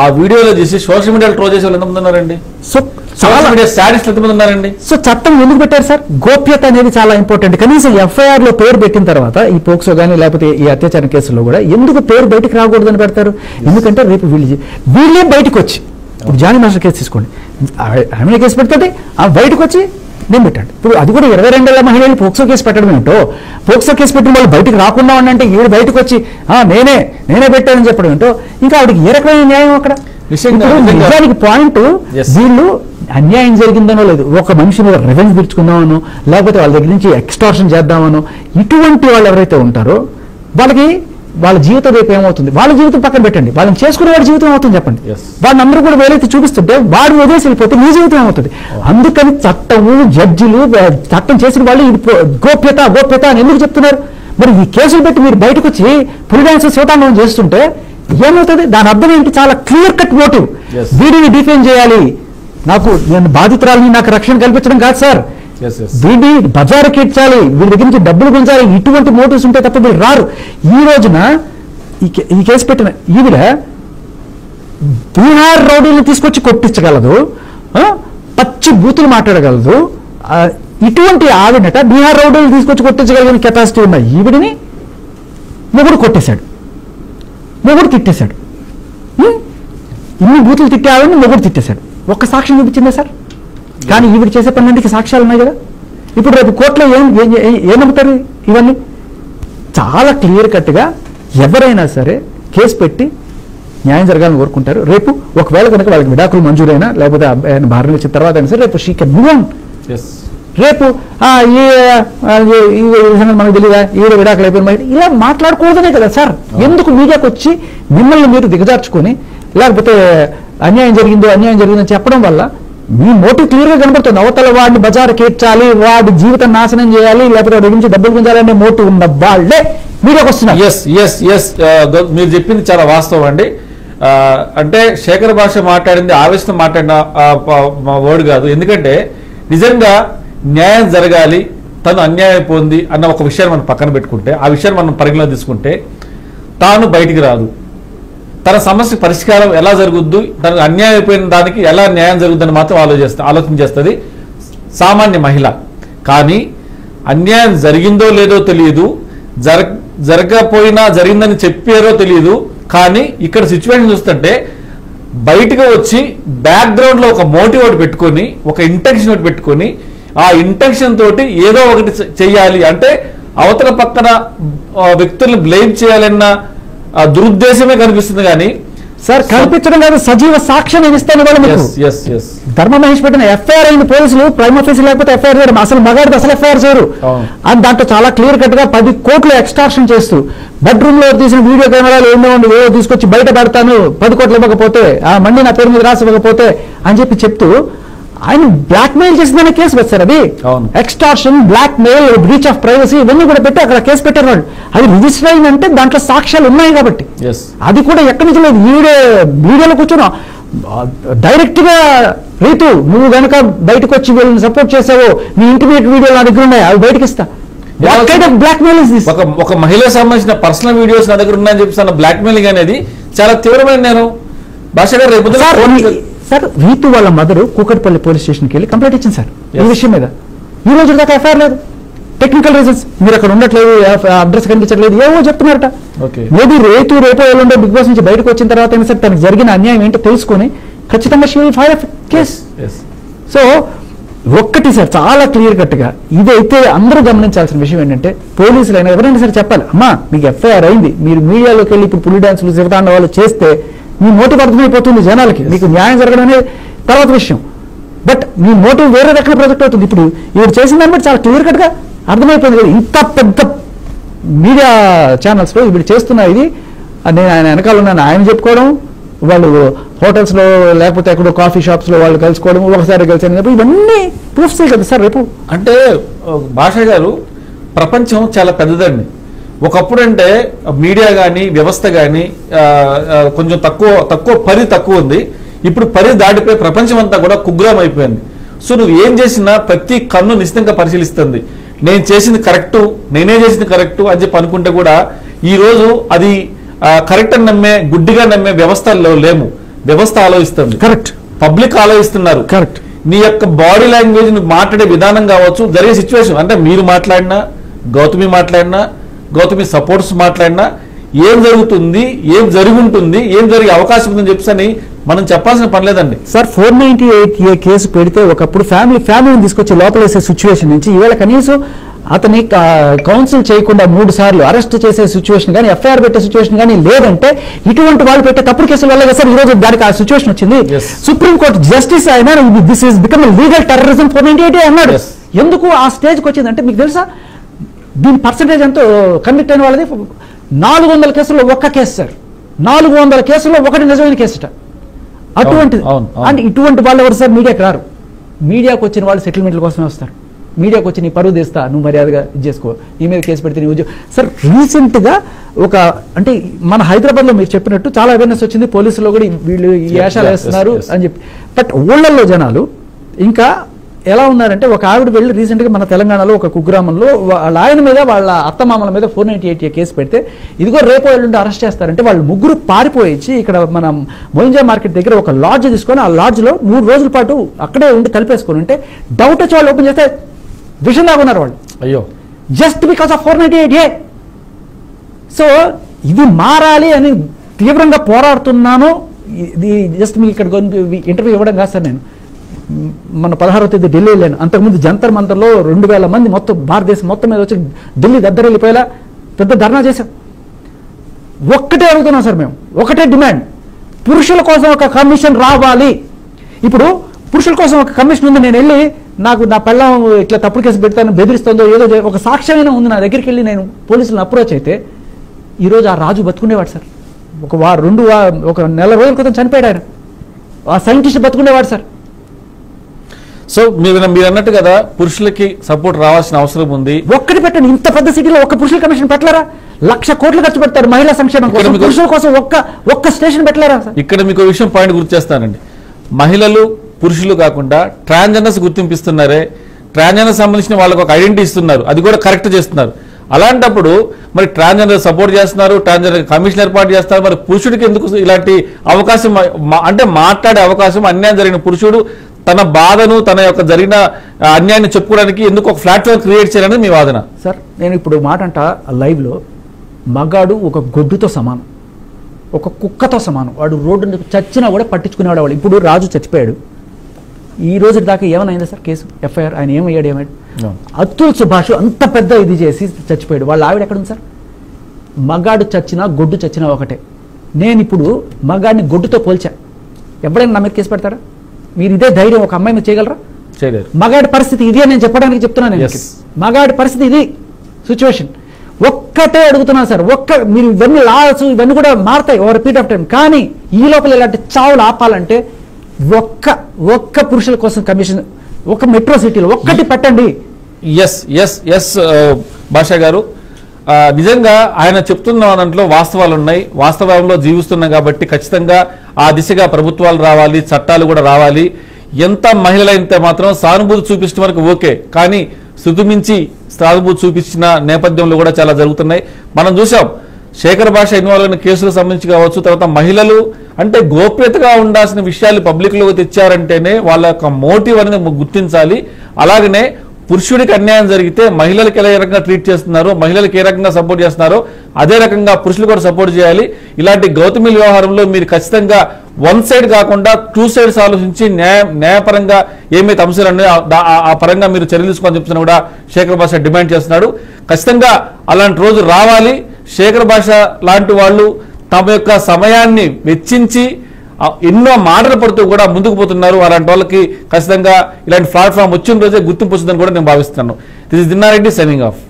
ఆ వీడియోలో చేసి సోషల్ మీడియాలో ట్రోల్ చేసే వాళ్ళు ఎంతమంది ఉన్నారండి? సో సో చట్టం ఎందుకు పెట్టారు సార్? గోప్యత అనేది చాలా ఇంపార్టెంట్. కనీసం ఎఫ్ఐఆర్ లో పేరు పెట్టిన తర్వాత ఈ పోక్సో కానీ లేకపోతే ఈ అత్యాచారం కేసులో కూడా ఎందుకు పేరు బయటకు రాకూడదని పెడతారు? ఎందుకంటే రేపు వీళ్ళే బయటకు వచ్చి ఇప్పుడు జానీ మాస్టర్ కేసు తీసుకోండి, ఆమె కేసు పెడితే బయటకు వచ్చి నేను పెట్టాడు. ఇప్పుడు అది కూడా 22 ఏళ్ల మహిళలు పోక్సో కేసు పెట్టడం ఏంటో, పోక్సో కేసు పెట్టిన వాళ్ళు బయటకు రాకుండా ఉండంటే ఈవిడ బయటకు వచ్చి నేనే పెట్టానని చెప్పడం ఏంటో, ఇంకా ఆవిడకి ఏ రకమైన న్యాయం అక్కడ? నిజానికి పాయింట్ వీళ్ళు అన్యాయం జరిగిందనో లేదు, ఒక మనిషి మీద రెవెన్యూ తీర్చుకుందామనో లేకపోతే వాళ్ళ దగ్గర నుంచి ఎక్స్టార్షన్ చేద్దామనో ఇటువంటి వాళ్ళు ఎవరైతే ఉంటారో వాళ్ళకి వాళ్ళ జీవితం రేపు ఏమవుతుంది? వాళ్ళ జీవితం పక్కన పెట్టండి, వాళ్ళని చేసుకునే వాడి జీవితం ఏమవుతుంది చెప్పండి. వాళ్ళని అందరూ కూడా వేలైతే చూపిస్తుంటే వాడు వదిలేసి వెళ్ళిపోతే మీ జీవితం ఏమవుతుంది? అందుకని చట్టము జడ్జిలు చట్టం చేసిన వాళ్ళు ఇది గోప్యత అని ఎందుకు చెప్తున్నారు? మరి ఈ కేసులు పెట్టి మీరు బయటకు వచ్చి పులి డాన్స్ శివతాండవం చేస్తుంటే ఏమవుతుంది? దాని అర్థం ఏంటి? చాలా క్లియర్ కట్ మోటివ్, వీడిని డిఫెండ్ చేయాలి, నేను బాధితురాలని నాకు రక్షణ కల్పించడం కాదు సార్, వీడిని బజారుకి ఇచ్చాలి, వీడి దగ్గర నుంచి డబ్బులు గుంజాలి, ఇటువంటి మోటివ్స్ ఉంటే తప్ప వీళ్ళు రారు. ఈ రోజున ఈ కేసు పెట్టిన ఈవిడ బీహార్ రౌడీని తీసుకొచ్చి కొట్టించగలదు, పచ్చి బూతులు మాట్లాడగలదు. ఇటువంటి ఆవిడట బీహార్ రౌడీని తీసుకొచ్చి కొట్టించగలిగిన కెపాసిటీ ఉన్న ఈవిడిని మొగుడు కొట్టేశాడు, మొగుడు తిట్టేశాడు. ఇన్ని బూతులు తిట్టే ఆవిడని మొగుడు తిట్టేశాడు. ఒక్క సాక్ష్యం చూపించిందే సార్? కానీ ఈవిడ చేసే పన్నెండుకి సాక్ష్యాలు ఉన్నాయి కదా. ఇప్పుడు రేపు కోర్టులో ఏం నమ్ముతారు? ఇవన్నీ చాలా క్లియర్ కట్గా ఎవరైనా సరే కేసు పెట్టి న్యాయం జరగాలని కోరుకుంటారు. రేపు ఒకవేళ కనుక వాళ్ళకి విడాకులు మంజూరైనా లేకపోతే ఆయన భార్య ఇచ్చిన తర్వాత అయినా సరే రేపు షీ కెన్ మూవ్ ఆన్. రేపు మనకు తెలియదా ఈవిడ విడాకులు అయిపోయిన ఇలా మాట్లాడకూడదనే కదా సార్. ఎందుకు మీడియాకి వచ్చి మిమ్మల్ని మీరు దిగజార్చుకొని లేకపోతే అన్యాయం జరిగిందని చెప్పడం వల్ల మీ మోటివ్ క్లియర్ గా కనబడుతుంది. అవతల వాడిని బజారు కేర్చాలి, వాడి జీవితం నాశనం చేయాలి, లేకపోతే వాడి నుంచి డబ్బులు గుంజాలనే మోటివ్ ఉన్న వాళ్ళే మీడియాకి వస్తున్నారు. మీరు చెప్పింది చాలా వాస్తవం అండి. అంటే శేఖర్ భాష మాట్లాడింది ఆవేశం మాట్లాడిన వర్డ్ కాదు. ఎందుకంటే నిజంగా న్యాయం జరగాలి, తను అన్యాయం పొంది అన్న ఒక విషయాన్ని మనం పక్కన పెట్టుకుంటే, ఆ విషయాన్ని మనం పరిగణలో తీసుకుంటే తాను బయటికి రాదు, తన సమస్య పరిష్కారం ఎలా జరుగుద్దు, తనకు అన్యాయం అయిపోయిన దానికి ఎలా న్యాయం జరుగుద్దని మాత్రం ఆలోచన చేస్తుంది సామాన్య మహిళ. కానీ అన్యాయం జరిగిందో లేదో తెలియదు, జరగకపోయినా జరిగిందని చెప్పారో తెలియదు. కానీ ఇక్కడ సిచ్యువేషన్ చూస్తుంటే బయటకు వచ్చి బ్యాక్గ్రౌండ్ లో ఒక మోటివ్ ఒకటి పెట్టుకొని, ఒక ఇంటెన్షన్ ఒకటి పెట్టుకొని, ఆ ఇంటెన్షన్ తోటి ఏదో ఒకటి చెయ్యాలి అంటే అవతల పక్కన వ్యక్తులను బ్లేమ్ చేయాలన్న దురుద్దేశమే కనిపిస్తుంది. కానీ సార్ కల్పించడం కాదు, సజీవ సాక్ష్యం ఇస్తాను వాళ్ళు మీకు. ధర్మ మహేష్ పెట్టిన ఎఫ్ఐఆర్ అయిన పోలీసులు ప్రైమ్ ఆఫీసర్ లేకపోతే ఎఫ్ఐఆర్ చేయడం, అసలు మగాడికి అసలు ఎఫ్ఐఆర్ చేయరు. దాంట్లో చాలా క్లియర్ కట్ గా 10 కోట్లు ఎక్స్టార్షన్ చేస్తూ బెడ్రూమ్ లో తీసిన వీడియో కెమెరాలు ఏమో తీసుకొచ్చి బయట పెడతాను, 10 కోట్లు ఇవ్వకపోతే ఆ మళ్ళీ నా పేరు మీద రాసి ఇవ్వకపోతే అని చెప్తూ ఆయన బ్లాక్ మెయిల్ చేసిందనే కేసు పెట్టారు. అది extortion, blackmail, breach of privacy ఇవన్నీ కూడా పెట్టి అక్కడ కేసు పెట్టారు వాళ్ళు. అది రిజిస్టర్ అయిందంటే దాంట్లో సాక్ష్యాలు ఉన్నాయి కాబట్టి. అది కూడా ఎక్కడి నుంచి లేదు, వీడియోలో కూర్చొని డైరెక్ట్ గా రీతు నువ్వు కనుక బయటకు వచ్చి వీళ్ళని సపోర్ట్ చేసావో నీ ఇంటిమేట్ వీడియోలు నా దగ్గర ఉన్నాయి, అవి బయటకి ఇస్తా. బ్లాక్ మెయిల్ ఒక మహిళకు సంబంధించిన పర్సనల్ వీడియోస్ నా దగ్గర ఉన్నాయని చెప్పి బ్లాక్ మెయిలింగ్ అనేది చాలా తీవ్రమైన. నేను భాష గారు సార్ రీతు వాళ్ళ మదరు కూకట్పల్లి పోలీస్ స్టేషన్కి వెళ్ళి కంప్లైంట్ ఇచ్చింది సార్ ఈ విషయం మీద. ఈ రోజు దాకా ఎఫ్ఐఆర్ లేదు. టెక్నికల్ రీజన్స్, మీరు అక్కడ ఉండట్లేదు, అడ్రస్ కనిపించట్లేదు, ఏవో చెప్తున్నారట. మేబీ రేపో ఎల్లుండో బిగ్ బాస్ నుంచి బయటకు వచ్చిన తర్వాత అయినా సరే తనకు జరిగిన అన్యాయం ఏంటో తెలుసుకొని ఖచ్చితంగా she will file case. So ఒక్కటి సార్ చాలా క్లియర్ కట్గా ఇదైతే అందరూ గమనించాల్సిన విషయం ఏంటంటే, పోలీసులు అయినా ఎవరైనా సరే చెప్పాలి, అమ్మా మీకు ఎఫ్ఐఆర్ అయింది, మీరు మీడియాలోకి వెళ్ళి ఇప్పుడు పులి డాన్సులు శివతాండవాలు చేస్తే మీ మోటివ్ అర్థమైపోతుంది జనాలకి, మీకు న్యాయం జరగడం అనేది తర్వాత విషయం. బట్ మీ మోటివ్ వేరే రకంగా ప్రొజెక్ట్ అవుతుంది. ఇప్పుడు ఇవి చేసిన దాన్ని బట్టి చాలా క్లియర్ కట్గా అర్థమైపోయింది కదా, ఇంత పెద్ద మీడియా ఛానల్స్లో ఇప్పుడు చేస్తున్న ఇది. నేను ఆయన వెనకాల ఉన్నాను ఆయన చెప్పుకోవడం, వాళ్ళు హోటల్స్లో లేకపోతే ఎక్కడో కాఫీ షాప్స్లో వాళ్ళు కలుసుకోవడం, ఒకసారి కలిసి ఇవన్నీ ప్రూఫ్స్ కదా సార్. రేపు అంటే భాష గారు ప్రపంచం చాలా పెద్దదండి. ఒకప్పుడు అంటే మీడియా కానీ వ్యవస్థ కానీ కొంచెం తక్కువ పరిధి తక్కువ ఉంది. ఇప్పుడు పరిధి దాటిపోయి ప్రపంచం అంతా కూడా కుగ్రామం అయిపోయింది. సో నువ్వు ఏం చేసినా ప్రతి కన్ను నిశ్చితంగా పరిశీలిస్తుంది. నేను చేసింది కరెక్టు, నేనే చేసింది కరెక్టు అని చెప్పి అనుకుంటే కూడా ఈ రోజు అది కరెక్ట్ అని నమ్మే, గుడ్డిగా నమ్మే వ్యవస్థల్లో లేము. వ్యవస్థ ఆలోచిస్తుంది, కరెక్ట్. పబ్లిక్ ఆలోచిస్తున్నారు, కరెక్ట్. నీ యొక్క బాడీ లాంగ్వేజ్ మాట్లాడే విధానం కావచ్చు, జరిగే సిచ్యువేషన్ అంటే మీరు మాట్లాడినా, గౌతమి మాట్లాడినా, గౌతమి సపోర్ట్స్ మాట్లాడినా ఏం జరుగుతుంది, ఏం జరిగి ఉంటుంది, ఏం జరిగే అవకాశం ఉందని చెప్పని మనం చెప్పాల్సిన పని లేదండి సార్. 498A కేసు పెడితే ఒకప్పుడు ఫ్యామిలీని తీసుకొచ్చి లోపలేసే సిచ్యువేషన్ నుంచి ఈవేళ కనీసం అతని కౌన్సిల్ చేయకుండా 3 సార్లు అరెస్ట్ చేసే సిచ్యువేషన్ కానీ, ఎఫ్ఐఆర్ పెట్టే సిచ్యువేషన్ కానీ లేదంటే ఇటువంటి వాళ్ళు పెట్టే తప్పుడు కేసుల వల్ల కదా సార్ ఈ రోజు దానికి ఆ సిచ్యువేషన్ వచ్చింది. సుప్రీంకోర్టు జస్టిస్ అయినా this is become legal terrorism 498A అన్నాడు. ఎందుకు ఆ స్టేజ్కి వచ్చిందంటే మీకు తెలుసా దీని పర్సంటేజ్ ఎంతో కన్విక్ట్ అయిన వాళ్ళది 400 కేసుల్లో ఒక్క కేసు సార్. 400 కేసుల్లో ఒకటి నిజమైన కేసుట. అటువంటిది. అంటే ఇటువంటి వాళ్ళు ఎవరు సార్ మీడియాకి రారు. మీడియాకు వచ్చిన వాళ్ళు సెటిల్మెంట్ల కోసమే వస్తారు. మీడియాకు వచ్చి నీ పరువు తీస్తా, నువ్వు మర్యాదగా ఇది చేసుకో, ఈ మీద కేసు పెడితే నీ ఉద్యోగం. సార్ రీసెంట్గా ఒక అంటే మన హైదరాబాద్లో మీరు చెప్పినట్టు చాలా అవేర్నెస్ వచ్చింది, పోలీసులో కూడా వీళ్ళు ఈ వేషాలు వేస్తున్నారు అని చెప్పి. బట్ ఊళ్ళల్లో జనాలు ఇంకా ఎలా ఉన్నారంటే, ఒక ఆవిడ వెళ్ళి రీసెంట్గా మన తెలంగాణలో ఒక కుగ్రామంలో వాళ్ళ ఆయన మీద వాళ్ళ అత్తమామల మీద 498A కేసు పెడితే ఇదిగో రేపో ఎల్లుండి అరెస్ట్ చేస్తారంటే వాళ్ళు ముగ్గురు పారిపోయి ఇక్కడ మన మోయింజా మార్కెట్ దగ్గర ఒక లాడ్జ్ తీసుకొని ఆ లాడ్జ్లో 3 రోజుల పాటు అక్కడే ఉండి కలిపేసుకొని ఉంటే డౌట్ వచ్చి వాళ్ళు ఓపెన్ చేస్తే విషయం దాగున్నారు వాళ్ళు. అయ్యో, just because of 498A. So ఇది మారాలి అని తీవ్రంగా పోరాడుతున్నాను. ఇది జస్ట్ మీకు ఇక్కడ ఇంటర్వ్యూ ఇవ్వడం కాదు సార్. నేను మన 16వ తేదీ ఢిల్లీ వెళ్ళాను. అంతకుముందు జంతర్ మంతర్లో 2000 మంది మొత్తం భారతదేశం మొత్తం మీద వచ్చి ఢిల్లీ దద్దరెళ్ళిపోయేలా పెద్ద ధర్నా చేశాం. ఒక్కటే అడుగుతున్నాం సార్ మేము, ఒకటే డిమాండ్, పురుషుల కోసం ఒక కమిషన్ రావాలి. ఇప్పుడు పురుషుల కోసం ఒక కమిషన్ ఉంది, నేను వెళ్ళి నాకు నా పెళ్ళం ఇట్లా తప్పుడు కేసు పెడతాను బెదిరిస్తుందో ఏదో ఒక సాక్ష్యమైనా ఉంది నా దగ్గరికి వెళ్ళి నేను పోలీసులను అప్రోచ్ అయితే ఈరోజు ఆ రాజు బతుకునేవాడు సార్. ఒక నెల రోజుల క్రితం చనిపోయాడు ఆయన. ఆ సైంటిస్ట్ బతుకునేవాడు సార్. సో మీరు అన్నట్టు కదా, పురుషులకి సపోర్ట్ రావాల్సిన అవసరం ఉంది. ఒక్కటి పెట్టండి, ఇంత పెద్ద సిటీలో ఒక్క పురుషుల కమిషన్ పెట్టలేరా? 1,00,000 కోట్లు ఖర్చు పెడతారు మహిళా సంక్షేమం కోసం, పురుషుల కోసం ఒక్క స్టేషన్ పెట్టలేరా? ఇక్కడ మీకు విషయం పాయింట్ గుర్తు చేస్తానండి. మహిళలు పురుషులు కాకుండా ట్రాన్స్జెండర్స్ గుర్తింపిస్తున్నారే, ట్రాన్స్జెండర్ సంబంధించిన వాళ్ళకి ఒక ఐడెంటిటీ ఇస్తున్నారు, అది కూడా కరెక్ట్ చేస్తున్నారు. అలాంటప్పుడు మరి ట్రాన్స్జెండర్ సపోర్ట్ చేస్తున్నారు, ట్రాన్స్జెండర్ కమిషన్ ఏర్పాటు చేస్తారు, మరి పురుషుడికి ఎందుకు ఇలాంటి అవకాశం, అంటే మాట్లాడే అవకాశం, అన్యాయం జరిగిన పురుషుడు తన బాధను తన యొక్క జరిగిన అన్యాయాన్ని చెప్పుకోవడానికి ఎందుకు ఒక ప్లాట్ఫామ్ క్రియేట్ చేయాలని మీ వాదన? సార్ నేను ఇప్పుడు మాట అంట లైవ్లో, మగాడు ఒక గొడ్డుతో సమానం, ఒక కుక్కతో సమానం. వాడు రోడ్డు చచ్చినా కూడా పట్టించుకునేవాడు వాళ్ళు. ఇప్పుడు రాజు చచ్చిపోయాడు, ఈ రోజు దాకా ఏమైనా సార్ కేసు ఎఫ్ఐఆర్? ఆయన ఏమయ్యాడు? అతుల్ సుభాష్ అంత పెద్ద ఇది చేసి చచ్చిపోయాడు, వాళ్ళ ఆవిడ ఎక్కడుంది సార్? మగాడు చచ్చినా గొడ్డు చచ్చినా ఒకటే. నేను ఇప్పుడు మగాడిని గొడ్డుతో పోల్చా, ఎప్పుడైనా నా మీద కేసు పెడతారా? మీరు ఇదే ధైర్యం ఒక అమ్మాయి మీద చేయగలరా? చేయలేరు. మగాడి పరిస్థితి ఇది అని నేను చెప్పడానికి చెప్తున్నాను. మగాడి పరిస్థితి ఇది సిచ్యువేషన్. ఒక్కటే అడుగుతున్నాను సార్, మీరు ఇవన్నీ లాస్ ఇవన్నీ కూడా మారుతాయి ఓవర్ పీరియడ్ ఆఫ్ టైం. కానీ ఈ లోపల ఇలాంటి చావులు ఆపాలంటే ఒక్క పురుషుల కోసం కమిషన్, ఒక మెట్రో సిటీలో ఒక్కటి పెట్టండి. భాషా గారు, నిజంగా ఆయన చెప్తున్న దాంట్లో వాస్తవాలు ఉన్నాయి, వాస్తవంలో జీవిస్తున్నాం కాబట్టి ఖచ్చితంగా ఆ దిశగా ప్రభుత్వాలు రావాలి, చట్టాలు కూడా రావాలి. ఎంత మహిళలైతే మాత్రం సానుభూతి చూపించడం వరకు ఓకే, కానీ శృతిమించి సానుభూతి చూపించిన నేపథ్యంలో కూడా చాలా జరుగుతున్నాయి. మనం చూసాం శేఖర్ భాష ఇన్వాల్వ్ అయిన కేసులకు సంబంధించి కావచ్చు, తర్వాత మహిళలు అంటే గోప్యతగా ఉండాల్సిన విషయాలు పబ్లిక్ లోకి తెచ్చారంటేనే వాళ్ళ యొక్క మోటివ్ అనేది గుర్తించాలి. అలాగనే పురుషుడికి అన్యాయం జరిగితే మహిళలకు ఏ రకంగా ట్రీట్ చేస్తున్నారో, మహిళలకు ఏ రకంగా సపోర్ట్ చేస్తున్నారో అదే రకంగా పురుషులు కూడా సపోర్ట్ చేయాలి. ఇలాంటి గౌతమిల్ వ్యవహారంలో మీరు ఖచ్చితంగా వన్ సైడ్ కాకుండా టూ సైడ్స్ ఆలోచించి న్యాయపరంగా ఏమైతే అంశాలు ఉన్నాయో ఆ పరంగా మీరు చర్యలు తీసుకోవాలని చెప్తున్నా కూడా శేఖర్ భాష డిమాండ్ చేస్తున్నాడు. ఖచ్చితంగా అలాంటి రోజు రావాలి. శేఖర్ భాష లాంటి వాళ్ళు తమ యొక్క సమయాన్ని వెచ్చించి ఎన్నో మాటలు పడుతూ కూడా ముందుకు పోతున్నారు. అలాంటి వాళ్ళకి ఖచ్చితంగా ఇలాంటి ప్లాట్ఫామ్ వచ్చిన రోజే గుర్తింపు వస్తుందని కూడా నేను భావిస్తున్నాను. This is Dinnareddy signing of.